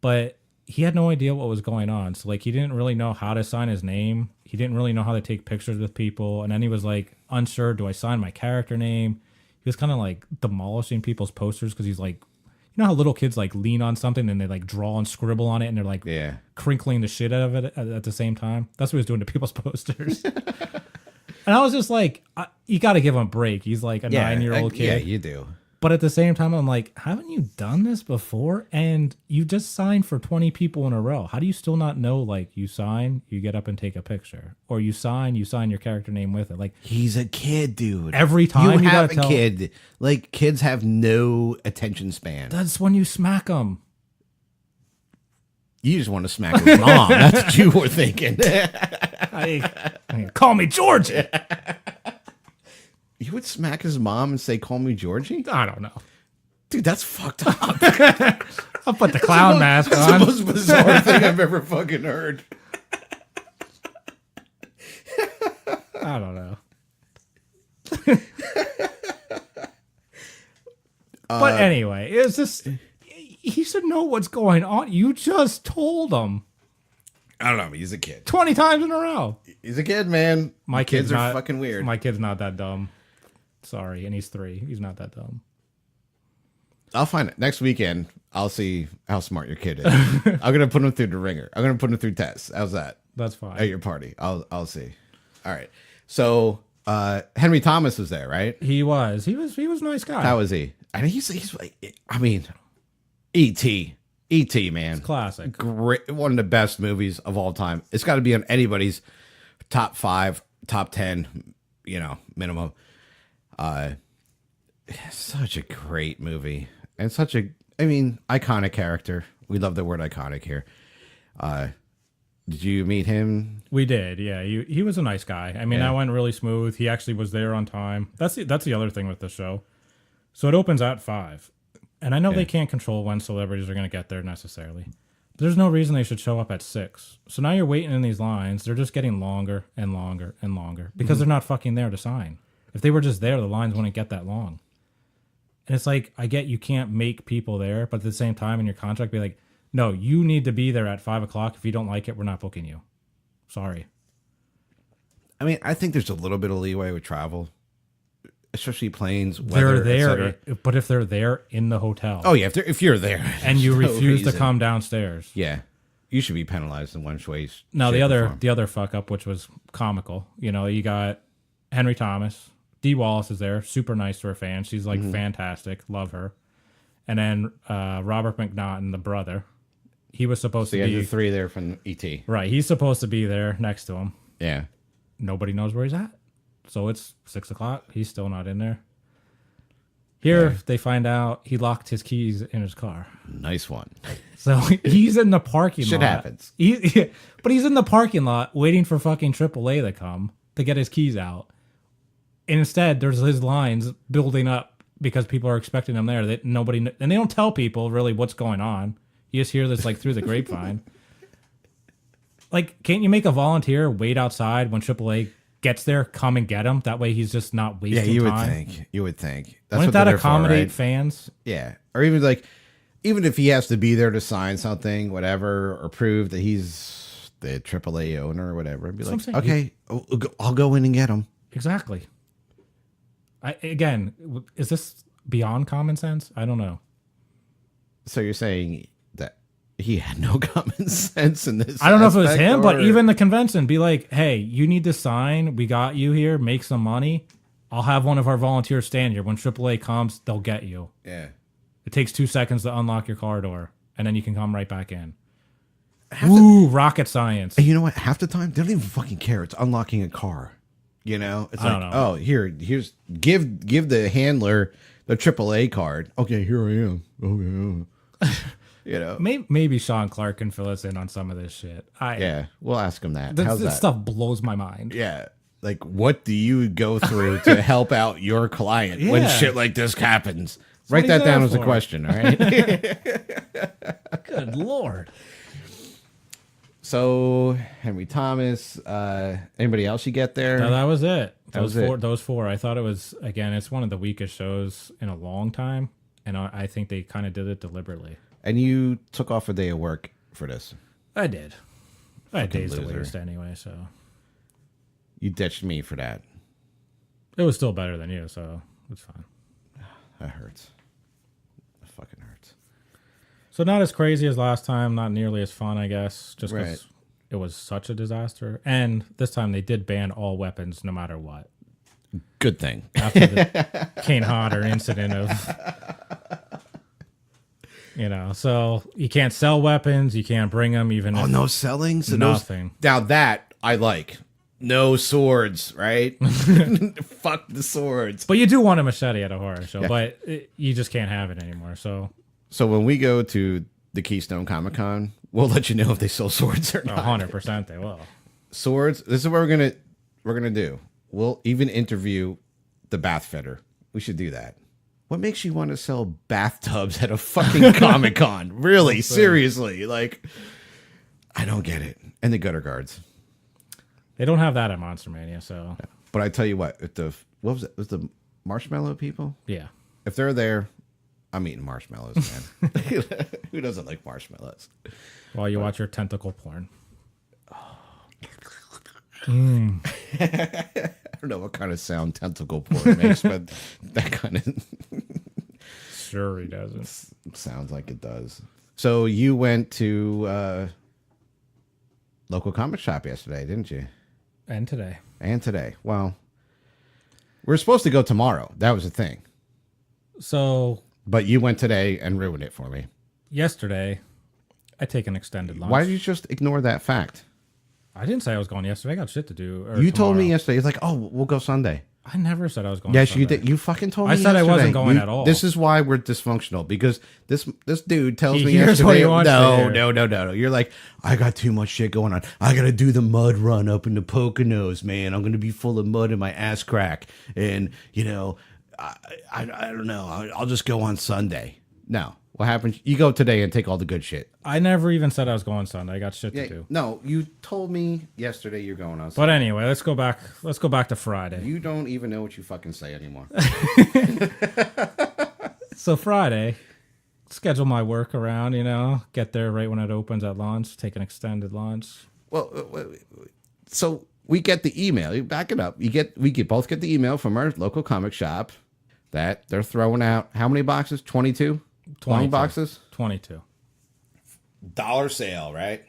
but he had no idea what was going on. So like he didn't really know how to sign his name. He didn't really know how to take pictures with people. And then he was like unsure, do I sign my character name? He was kind of like demolishing people's posters because he's like, you know how little kids like lean on something and they like draw and scribble on it and they're like crinkling the shit out of it at the same time? That's what he was doing to people's posters. And I was just like, you got to give him a break. He's like a 9-year-old kid. Yeah, you do. But at the same time, I'm like, haven't you done this before? And you just signed for 20 people in a row. How do you still not know, like, you sign, you get up and take a picture? Or you sign your character name with it. Like, he's a kid, dude. Every time you have a kid. Like, kids have no attention span. That's when you smack them. You just want to smack his mom. That's what you were thinking. Call me Georgie. You would smack his mom and say, call me Georgie? I don't know. Dude, that's fucked up. I'll put the clown mask on. That's the most bizarre thing I've ever fucking heard. I don't know. But anyway, it's just, he should know what's going on. You just told him. I don't know. He's a kid. 20 times in a row. He's a kid, man. My kids are not, fucking weird. My kid's not that dumb. Sorry. And he's 3. He's not that dumb. I'll find it next weekend. I'll see how smart your kid is. I'm gonna put him through the ringer. I'm gonna put him through tests. How's that? That's fine. At your party, I'll see. All right. So Henry Thomas was there, right? He was a nice guy. How was he? And he's like, I mean, E.T. man, Classic. Great, one of the best movies of all time. It's got to be on anybody's top 5, top 10, minimum. Such a great movie and iconic character. We love the word iconic here. Did you meet him? We did, yeah. He was a nice guy. I mean, Yeah. I went really smooth. He actually was there on time. That's the other thing with the show. So it opens at 5. And I know they can't control when celebrities are going to get there necessarily. But there's no reason they should show up at 6. So now you're waiting in these lines. They're just getting longer and longer and longer because they're not fucking there to sign. If they were just there, the lines wouldn't get that long. And it's like, I get you can't make people there, but at the same time in your contract, be like, no, you need to be there at 5 o'clock. If you don't like it, we're not booking you. Sorry. I mean, I think there's a little bit of leeway with travel, especially planes, weather, They're etc. there, but if they're there in the hotel, Oh yeah, if you're there and you there's no refuse to reason. come downstairs. Yeah, you should be penalized in one way. Now shape, or form. the other fuck up, which was comical. You got Henry Thomas, Dee Wallace is there, super nice to her fans. She's like fantastic, love her. And then Robert McNaughton, the brother, he was supposed So to you be had the 3 there from ET. right. He's supposed to be there next to him. Yeah, Nobody knows where he's at. So it's 6 o'clock. He's still not in there. Here they find out he locked his keys in his car. nice one. So he's in the parking lot. Shit happens. But he's in the parking lot waiting for fucking AAA to come to get his keys out. And instead, there's his lines building up because people are expecting him there. And they don't tell people really what's going on. You just hear this like through the grapevine. Like, can't you make a volunteer wait outside when AAA gets there, come and get him? That way he's just not wasting time. Yeah, you would think. That's Wouldn't what that they're there for, accommodate right? fans? Yeah, or even if he has to be there to sign something, whatever, or prove that he's the AAA owner or whatever, I'd be That's like, what I'm saying. okay, I'll go in and get him. Exactly. Is this beyond common sense? I don't know. So you're saying that he had no common sense in this? I don't know if it was aspect, him, but or- even the convention, be like, hey, you need to sign. We got you here. Make some money. I'll have one of our volunteers stand here. When AAA comes, they'll get you. yeah. It takes 2 seconds to unlock your car door, and then you can come right back in. Ooh, rocket science. And you know what? Half the time they don't even fucking care. It's unlocking a car. It's I don't like, know. oh, here's give the handler the AAA card. Okay, here I am. Okay. Maybe Sean Clark can fill us in on some of this shit. Yeah, we'll ask him that. This, How's this that? stuff blows my mind. Yeah. Like, what do you go through to help out your client when Yeah. shit like this happens? what Write he's that down there as a for. question, all right? Good Lord. So, Henry Thomas, anybody else you get there? No, that was it. was it. Those four. I thought it was, again, it's one of the weakest shows in a long time. And I think they kind of did it deliberately. And you took off a day of work for this. I did. I had Fucking days to loser. waste anyway, so. You ditched me for that. It was still better than you, so it's fine. That hurts. That fucking hurts. So not as crazy as last time, not nearly as fun, I guess, just because Right. it was such a disaster. And this time they did ban all weapons no matter what. Good thing. After the Kane Hodder incident of, so you can't sell weapons, you can't bring them, even Oh, if no selling? So nothing. Now that I like. No swords, right? Fuck the swords. But you do want a machete at a horror show, but you just can't have it anymore. So So when we go to the Keystone Comic Con, we'll let you know if they sell swords or not. 100% they will. Swords. This is what we're gonna do. We'll even interview the bath fitter. We should do that. What makes you want to sell bathtubs at a fucking Comic Con? Really? Seriously? Like, I don't get it. And the gutter guards. They don't have that at Monster Mania, so But I tell you what, if what was it? Was the marshmallow people? yeah. If they're there, I'm eating marshmallows, man. Who doesn't like marshmallows? While you watch your tentacle porn. I don't know what kind of sound tentacle porn makes, but that kind of sure he doesn't. Sounds like it does. So you went to local comic shop yesterday, didn't you? And today. And today. Well, we're supposed to go tomorrow. That was the thing. So But you went today and ruined it for me. yesterday, I take an extended lunch. Why did you just ignore that fact? I didn't say I was going yesterday. I got shit to do. You told me tomorrow. yesterday. It's like, oh, we'll go Sunday. I never said I was going. Yes, Sunday. you did. You fucking told me. I said yesterday. I wasn't going at all. This is why we're dysfunctional, because this dude tells me Here's yesterday. what he wants to hear. No. You're like, I got too much shit going on. I gotta do the mud run up in the Poconos, man. I'm gonna be full of mud in my ass crack, and I don't know. I'll just go on Sunday. No, what happens? You go today and take all the good shit. I never even said I was going Sunday. I got shit to do. No, you told me yesterday you're going on Sunday. But anyway, let's go back. Let's go back to Friday. You don't even know what you fucking say anymore. So Friday, schedule my work around. Get there right when it opens at lunch. Take an extended lunch. Well, so we get the email. You back it up. We both get the email from our local comic shop that they're throwing out how many boxes? 22? 20 boxes? 22. Dollar sale, right?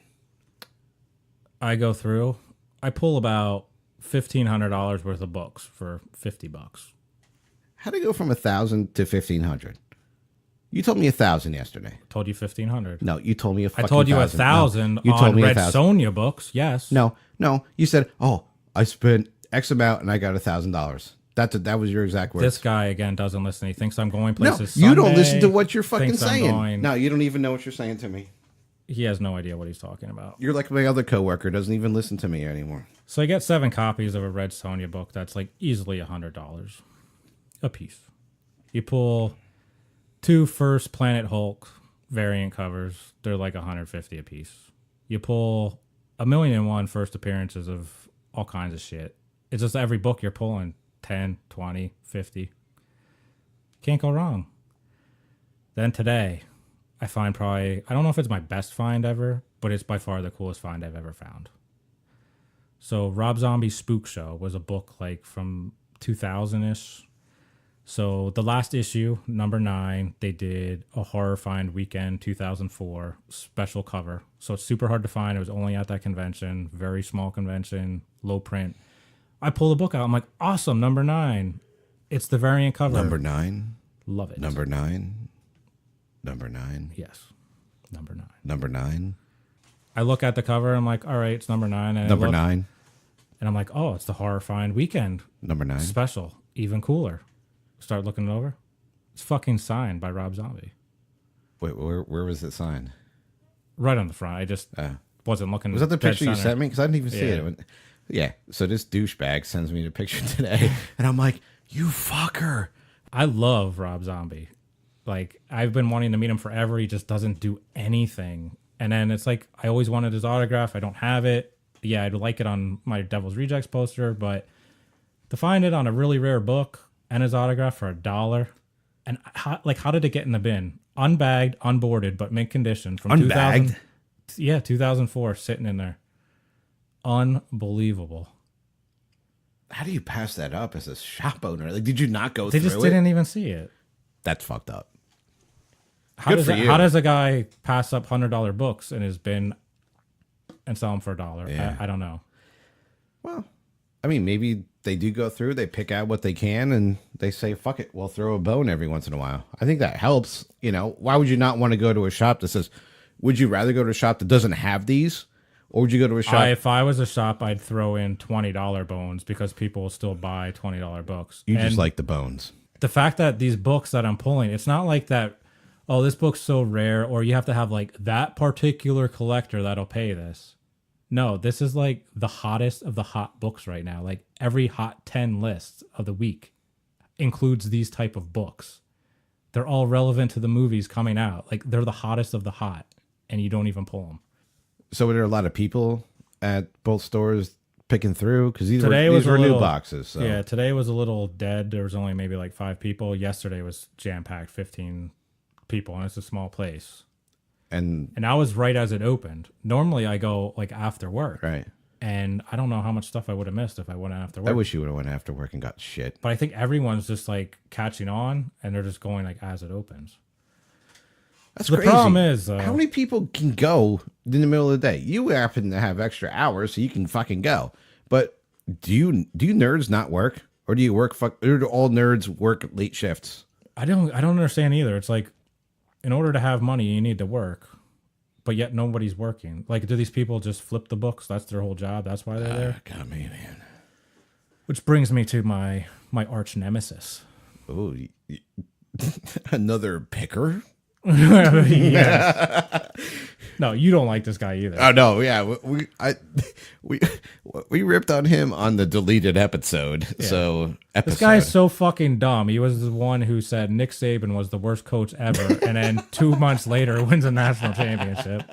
I go through. I pull about $1,500 worth of books for $50. How do you go from 1,000 to 1,500? You told me 1,000 yesterday. Told you 1,500. No, you told me a fucking I told you 1,000. 1,000 No, you told on me Red 1,000. Sonja books. Yes. No. You said, "Oh, I spent X amount and I got $1,000." That was your exact words. This guy again doesn't listen. He thinks I'm going No, places. you don't Sunday, listen to what you're fucking thinks I'm saying. going- No, you don't even know what you're saying to me. He has no idea what he's talking about. You're like my other coworker, doesn't even listen to me anymore. So I get 7 copies of a Red Sonja book that's like easily $100 a piece. You pull 2 First Planet Hulk variant covers, they're like $150 a piece. You pull 1,000,001 first appearances of all kinds of shit. It's just every book you're pulling 10, 20, 50. Can't go wrong. Then today, I find probably, I don't know if it's my best find ever, but it's by far the coolest find I've ever found. So Rob Zombie's Spook Show was a book like from 2000-ish. So the last issue, number 9, they did a Horror Find Weekend 2004 special cover. So it's super hard to find. It was only at that convention, very small convention, low print. I pull the book out. I'm like, awesome, number 9. It's the variant cover. Number 9. Love it. Number 9. Number 9. Yes. Number 9. Number 9. I look at the cover. I'm like, all right, it's number 9. And Number 9. And I'm like, oh, it's the Horror Find Weekend Number 9. special. Even cooler. Start looking it over. It's fucking signed by Rob Zombie. Wait, where was it signed? Right on the front. I just wasn't looking. Was that the dead picture you center. sent me? Because I didn't even see it. Yeah. So this douchebag sends me the picture today, and I'm like, you fucker. I love Rob Zombie. Like, I've been wanting to meet him forever. He just doesn't do anything. And then it's like, I always wanted his autograph. I don't have it. Yeah, I'd like it on my Devil's Rejects poster, but to find it on a really rare book and his autograph for $1, and how did it get in the bin? Unbagged, unboarded, but mint condition from Unbagged? 2004, sitting in there. Unbelievable. How do you pass that up as a shop owner? Like, did you not go They through just it? didn't even see it. That's fucked up. How Good does for that, you. how does a guy pass up $100 books in his bin and sell them for $1? Yeah. I don't know. Well, I mean, maybe they do go through, they pick out what they can, and they say, fuck it, we'll throw a bone every once in a while. I think that helps. Why would you not want to go to a shop that says, would you rather go to a shop that doesn't have these? Or would you go to a shop? If I was a shop, I'd throw in $20 bones because people will still buy $20 books. You just And like the bones. the fact that these books that I'm pulling, it's not like that, oh, this book's so rare, or you have to have like that particular collector that'll pay this. No, this is like the hottest of the hot books right now. Like every hot 10 list of the week includes these type of books. They're all relevant to the movies coming out. Like they're the hottest of the hot, and you don't even pull them. So were there a lot of people at both stores picking through? Because these Today were was a new little- boxes. So. Yeah, today was a little dead. There was only maybe like 5 people. Yesterday was jam-packed, 15 people, and it's a small place. And And I was right as it opened. Normally I go like after work. right. And I don't know how much stuff I would have missed if I went after work. I wish you would have went after work and got shit. But I think everyone's just like catching on, and they're just going like as it opens. That's The crazy. problem is, how many people can go in the middle of the day? You happen to have extra hours, so you can fucking go. But do you nerds not work, or do you work? Or do all nerds work late shifts? I don't understand either. It's like, in order to have money, you need to work, but yet nobody's working. Like, do these people just flip the books? That's their whole job. That's why they're there. God, man. Which brings me to my arch nemesis. Oh, another picker. Yeah. No, you don't like this guy either. Oh no, yeah, we ripped on him on the deleted episode. Yeah. So this guy is so fucking dumb. He was the one who said Nick Saban was the worst coach ever, and then 2 months later wins a national championship.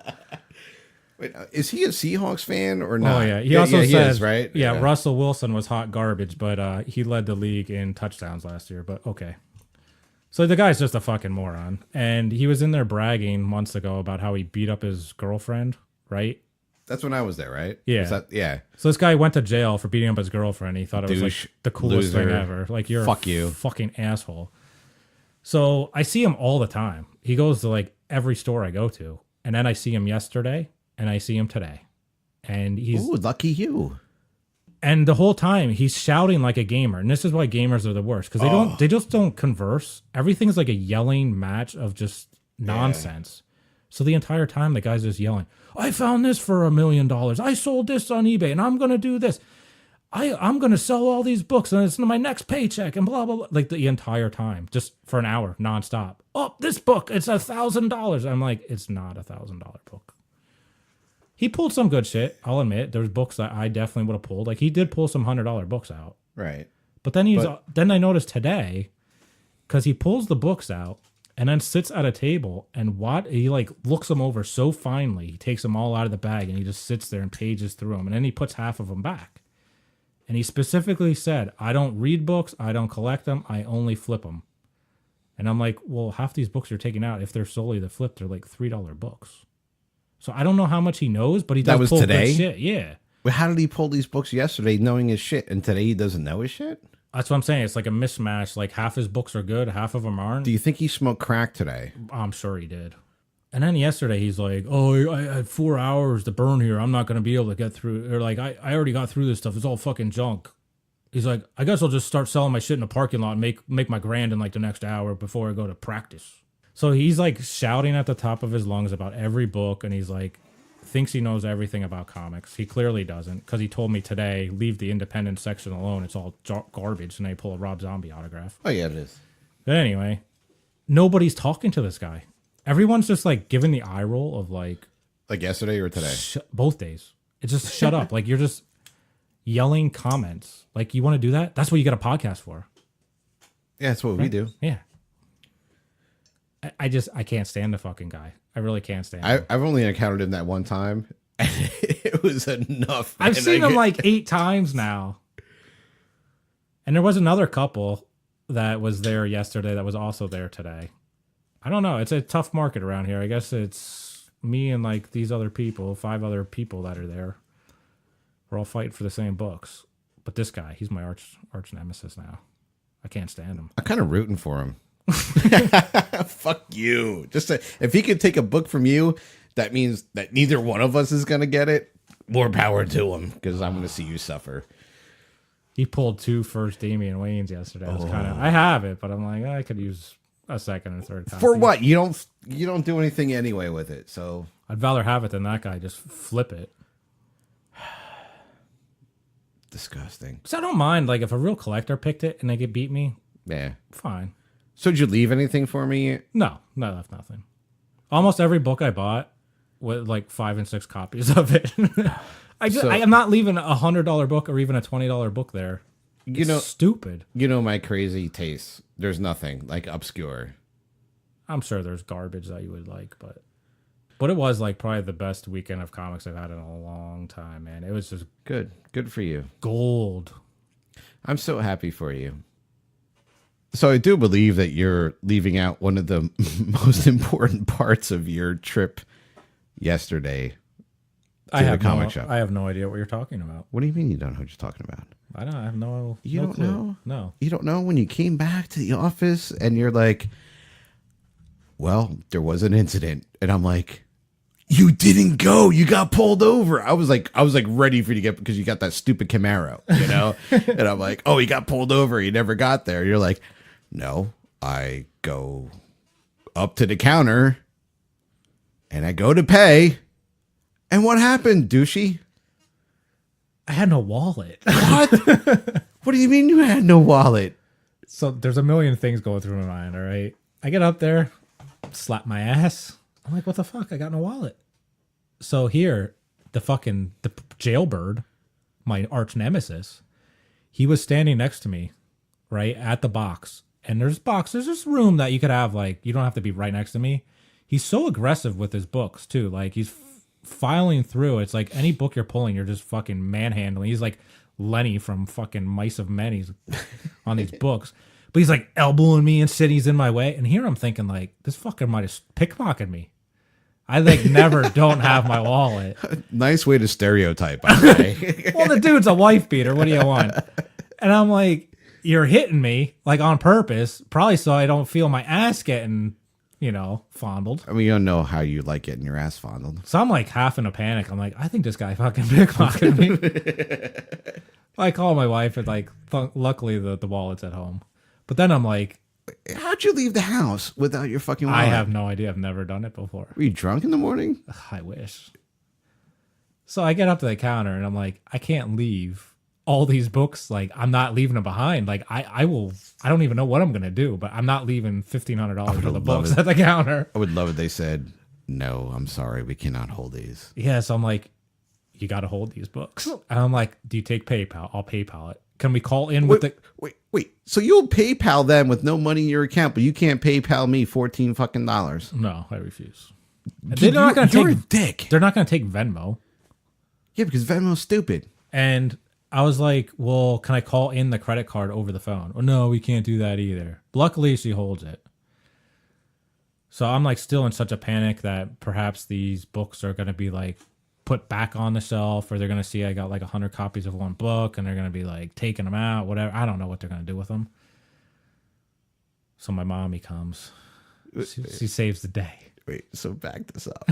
Wait, is he a Seahawks fan or not? Oh yeah, he also says he is, right. Yeah, Russell Wilson was hot garbage, but he led the league in touchdowns last year. But okay. So the guy's just a fucking moron. And he was in there bragging months ago about how he beat up his girlfriend, right? That's when I was there, right? Yeah. Yeah. So this guy went to jail for beating up his girlfriend. He thought it was like the coolest thing ever. Like, you're a fucking asshole. So I see him all the time. He goes to like every store I go to. And then I see him yesterday and I see him today. And he's... Ooh, lucky you. And the whole time he's shouting like a gamer, and this is why gamers are the worst because they just don't converse. Everything's like a yelling match of just nonsense. Yeah. So the entire time the guy's just yelling, "I found this for $1 million. I sold this on eBay, and I'm gonna do this. I'm gonna sell all these books, and it's my next paycheck, and blah blah blah." Like the entire time, just for an hour, nonstop. Oh, this book, it's $1,000. I'm like, it's not $1,000 book. He pulled some good shit. I'll admit. There's books that I definitely would have pulled. Like, he did pull some $100 books out. Right. But then then I noticed today, because he pulls the books out and then sits at a table and he like looks them over so finely. He takes them all out of the bag and he just sits there and pages through them. And then he puts half of them back. And he specifically said, "I don't read books. I don't collect them. I only flip them." And I'm like, well, half these books you're taking out, if they're solely the flip, they're like $3 books. So I don't know how much he knows, but he does pull today? Good shit. Yeah. Well, how did he pull these books yesterday knowing his shit, and today he doesn't know his shit? That's what I'm saying. It's like a mismatch. Like, half his books are good, half of them aren't. Do you think he smoked crack today? I'm sure he did. And then yesterday he's like, "Oh, I had 4 hours to burn here. I'm not going to be able to get through." Or like, I already got through this stuff. It's all fucking junk. He's like, "I guess I'll just start selling my shit in the parking lot and make my grand in like the next hour before I go to practice." So he's like shouting at the top of his lungs about every book, and he's like, thinks he knows everything about comics. He clearly doesn't, because he told me today, leave the independent section alone. It's all garbage. And they pull a Rob Zombie autograph. Oh, yeah, it is. But anyway, nobody's talking to this guy. Everyone's just like giving the eye roll of like... Like yesterday or today? Both days. It's just shut up. Like, you're just yelling comments. Like, you want to do that? That's what you got a podcast for. Yeah, that's what we do. Yeah. I can't stand the fucking guy. I really can't stand him. I've only encountered him that one time. And it was enough. I've seen him like 8 times now. And there was another couple that was there yesterday that was also there today. I don't know. It's a tough market around here. I guess it's me and like these other people, 5 other people that are there. We're all fighting for the same books. But this guy, he's my arch nemesis now. I can't stand him. I'm kind of rooting for him. Fuck you. If he could take a book from you, that means that neither one of us is gonna get it. More power to him, because I'm gonna see you suffer. He pulled 2 first Damian Waynes yesterday. I have it, but I'm like, I could use a second or third copy. For what? You don't do anything anyway with it, so I'd rather have it than that guy just flip it. Disgusting. So I don't mind, like, if a real collector picked it and they could beat me. Yeah. Fine. So did you leave anything for me? No, I left nothing. Almost every book I bought with like 5 and 6 copies of it. I am not leaving a $100 book or even a $20 book there. It's stupid. You know my crazy taste. There's nothing like obscure. I'm sure there's garbage that you would like, but it was like probably the best weekend of comics I've had in a long time, man. It was just good for you. Gold. I'm so happy for you. So I do believe that you're leaving out one of the most important parts of your trip yesterday. I the have comic no, shop. I have no idea what you're talking about. What do you mean you don't know what you're talking about? I have no. You no don't clue. know? No. You don't know when you came back to the office and you're like, well, there was an incident. And I'm like, you didn't go. You got pulled over. I was like ready for you to get, because you got that stupid Camaro, you know? And I'm like, oh, he got pulled over. He never got there. You're like, no, I go up to the counter and I go to pay. And what happened, douchey? I had no wallet. What? What do you mean you had no wallet? So there's a million things going through my mind, all right? I get up there, slap my ass. I'm like, what the fuck? I got no wallet. So here, the jailbird, my arch nemesis, he was standing next to me, right, at the box. And there's this room that you could have, like, you don't have to be right next to me. He's so aggressive with his books, too. Like, he's filing through. It's like any book you're pulling, you're just fucking manhandling. He's like Lenny from fucking Mice of Men. He's on these books. But he's like elbowing me and shit. He's in my way. And here I'm thinking, like, this fucker might have pickpocketed me. I like never don't have my wallet. Nice way to stereotype, I say. Well, the dude's a wife beater. What do you want? And I'm like, you're hitting me like on purpose, probably so I don't feel my ass getting, fondled. I mean, you don't know how you like getting your ass fondled. So I'm like half in a panic. I'm like, I think this guy fucking pickpocketed me. I call my wife and like, luckily the wallet's at home. But then I'm like, how'd you leave the house without your fucking wallet? I have no idea. I've never done it before. Were you drunk in the morning? I wish. So I get up to the counter and I'm like, I can't leave all these books. Like, I'm not leaving them behind. Like, I don't even know what I'm going to do, but I'm not leaving $1,500 for the books at the counter. I would love it. They said, no, I'm sorry. We cannot hold these. Yeah. So I'm like, you got to hold these books. And I'm like, do you take PayPal? I'll PayPal it. Can we call in with the... Wait. So you'll PayPal them with no money in your account, but you can't PayPal me $14 fucking dollars. No, I refuse. Dude, you're a dick. They're not going to take Venmo. Yeah, because Venmo's stupid. And I was like, well, can I call in the credit card over the phone? Oh, no, we can't do that either. Luckily, she holds it. So I'm like still in such a panic that perhaps these books are going to be like put back on the shelf, or they're going to see I got like 100 copies of one book and they're going to be like taking them out, whatever. I don't know what they're going to do with them. So my mommy comes. She saves the day. Wait, so back this up.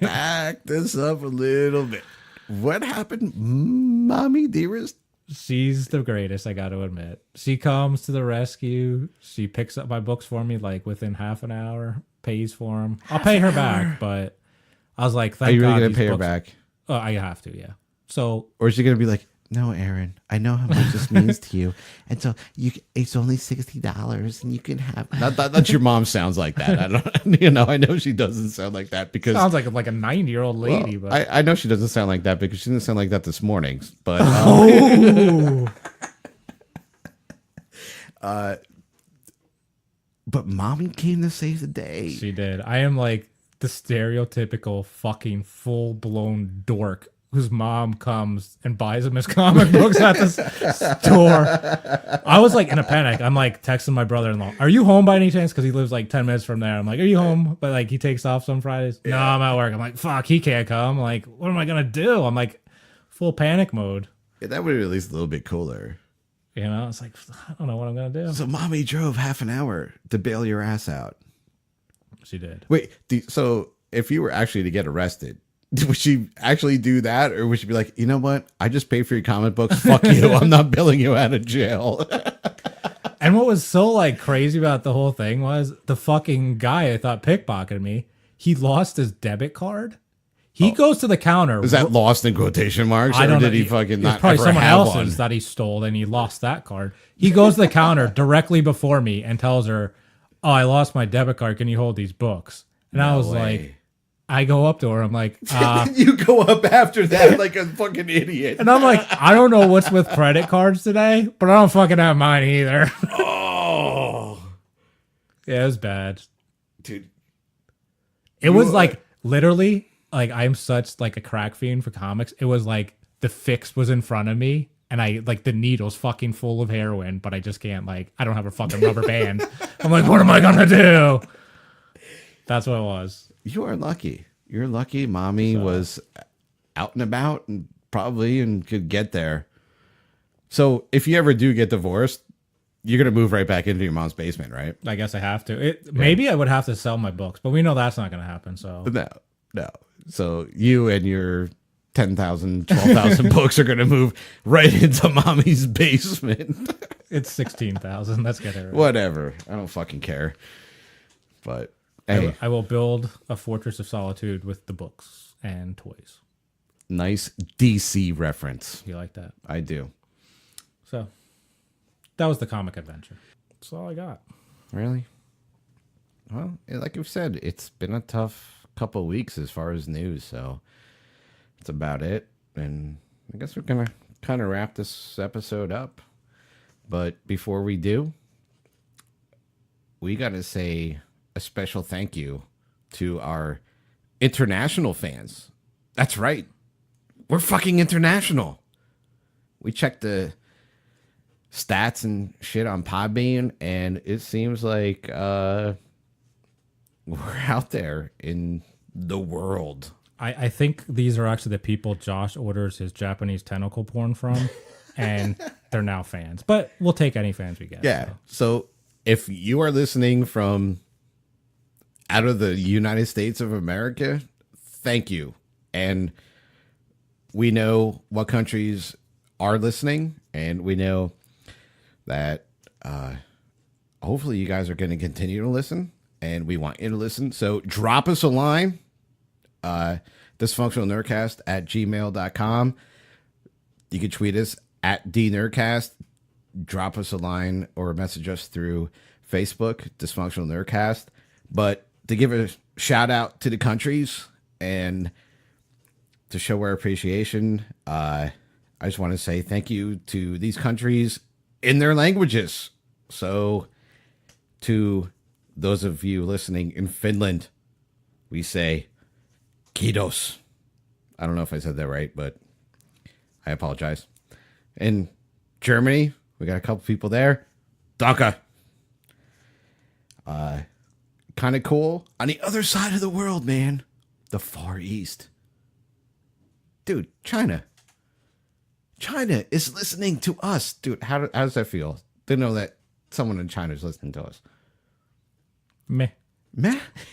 Back this up a little bit. What happened, mommy dearest? She's the greatest, I got to admit. She comes to the rescue. She picks up my books for me like within half an hour, pays for them. I'll pay her back, but I was like, thank God. Are you really going these to pay her books... back? Oh, I have to, yeah. So, or is she going to be like, no, Aaron, I know how much this means to you. And so it's only $60 and you can have... Not your mom sounds like that. I know she doesn't sound like that because... Sounds like a 90-year-old lady. Well, but I know she doesn't sound like that because she didn't sound like that this morning. But... but mommy came to save the day. She did. I am like the stereotypical fucking full-blown dork whose mom comes and buys him his comic books at the store. I was like in a panic. I'm like texting my brother-in-law, are you home by any chance? Because he lives like 10 minutes from there. I'm like, are you home? But like he takes off some Fridays. Yeah. No, I'm at work. I'm like, fuck, he can't come. Like, what am I going to do? I'm like full panic mode. Yeah, that would be at least a little bit cooler. It's like, I don't know what I'm going to do. So mommy drove half an hour to bail your ass out. She did. Wait, so if you were actually to get arrested, would she actually do that? Or would she be like, you know what? I just paid for your comic books. Fuck you. I'm not bailing you out of jail. And what was so like crazy about the whole thing was the fucking guy I thought pickpocketed me. He lost his debit card. He goes to the counter. Is that lost in quotation marks? I don't know. Did he fucking not probably ever someone have else's one? that he stole and he lost that card. He goes to the counter directly before me and tells her, oh, I lost my debit card. Can you hold these books? And I was like, I go up to her. I'm like, you go up after that like a fucking idiot. And I'm like, I don't know what's with credit cards today, but I don't fucking have mine either. Oh. Yeah, it was bad. Dude. It was like literally like I'm such like a crack fiend for comics. It was like the fix was in front of me and I like the needle's fucking full of heroin, but I just can't like, I don't have a fucking rubber band. I'm like, what am I going to do? That's what it was. You are lucky. You're lucky. Mommy was out and about and probably and could get there. So if you ever do get divorced, you're going to move right back into your mom's basement, right? I guess I have to. Maybe I would have to sell my books, but we know that's not going to happen. So No. So you and your 10,000, 12,000 books are going to move right into mommy's basement. It's 16,000. Let's get it right. Whatever. I don't fucking care. But hey, I will build a fortress of solitude with the books and toys. nice DC reference. You like that? I do. So that was the comic adventure. That's all I got. Really? Well, like you've said, it's been a tough couple of weeks as far as news, so that's about it. And I guess we're going to kind of wrap this episode up. But before we do, we got to say a special thank you to our international fans. That's right. We're fucking international. We checked the stats and shit on Podbean, and it seems like we're out there in the world. I think these are actually the people Josh orders his Japanese tentacle porn from, and they're now fans. But we'll take any fans we get. Yeah. So if you are listening from out of the United States of America, thank you. And we know what countries are listening, and we know that hopefully you guys are going to continue to listen, and we want you to listen. So drop us a line, dysfunctionalnerdcast@gmail.com. You can tweet us at dnerdcast. Drop us a line or message us through Facebook, Dysfunctional Nerdcast. But to give a shout out to the countries and to show our appreciation, I just want to say thank you to these countries in their languages. So to those of you listening in Finland, we say kiitos. I don't know if I said that right, but I apologize. In Germany, we got a couple people there. Danke. Kind of cool. On the other side of the world, man. The Far East. Dude, China. China is listening to us. Dude, how does that feel? To know that someone in China is listening to us. Meh.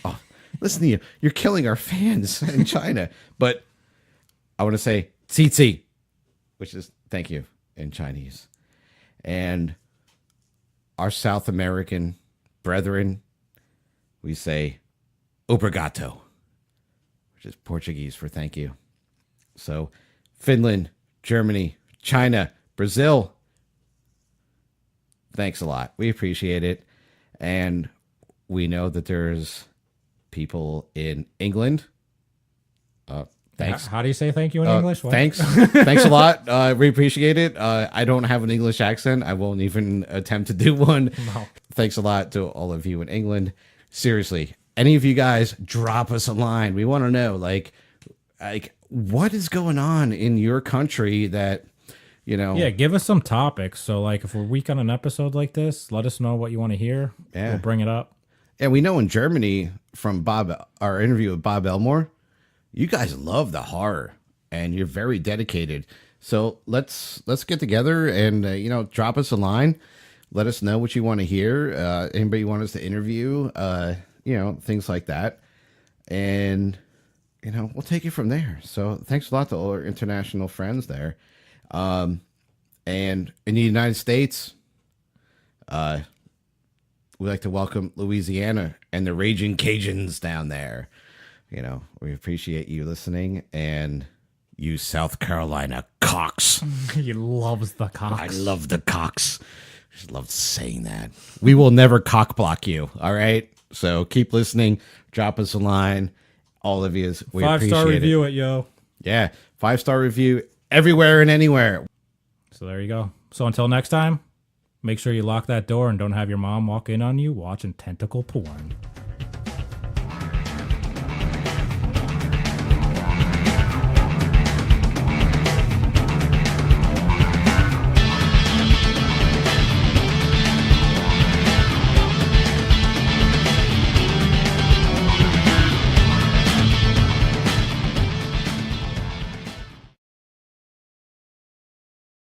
Oh, listen to you. You're killing our fans in China. But I want to say "cici," which is thank you in Chinese. And our South American brethren, we say obrigado, which is Portuguese for thank you. So Finland, Germany, China, Brazil, thanks a lot. We appreciate it. And we know that there's people in England. Thanks. How do you say thank you in English? What? Thanks. Thanks a lot. We appreciate it. I don't have an English accent. I won't even attempt to do one. No. Thanks a lot to all of you in England. Seriously, any of you guys, drop us a line. We want to know, like what is going on in your country that, you know. Yeah, give us some topics. So, like, if we're weak on an episode like this, let us know what you want to hear. Yeah. We'll bring it up. And we know in Germany from our interview with Bob Elmore, you guys love the horror and you're very dedicated. So let's get together and, drop us a line. Let us know what you want to hear. Anybody you want us to interview, things like that. And, we'll take it from there. So thanks a lot to all our international friends there. And in the United States, we'd like to welcome Louisiana and the Raging Cajuns down there. We appreciate you listening, and you South Carolina cocks. He loves the cocks. I love the cocks. Just love saying that. We will never cock block you. All right. So keep listening. Drop us a line. All of you. We 5-star review it, yo. Yeah. 5-star review everywhere and anywhere. So there you go. So until next time, make sure you lock that door and don't have your mom walk in on you watching tentacle porn.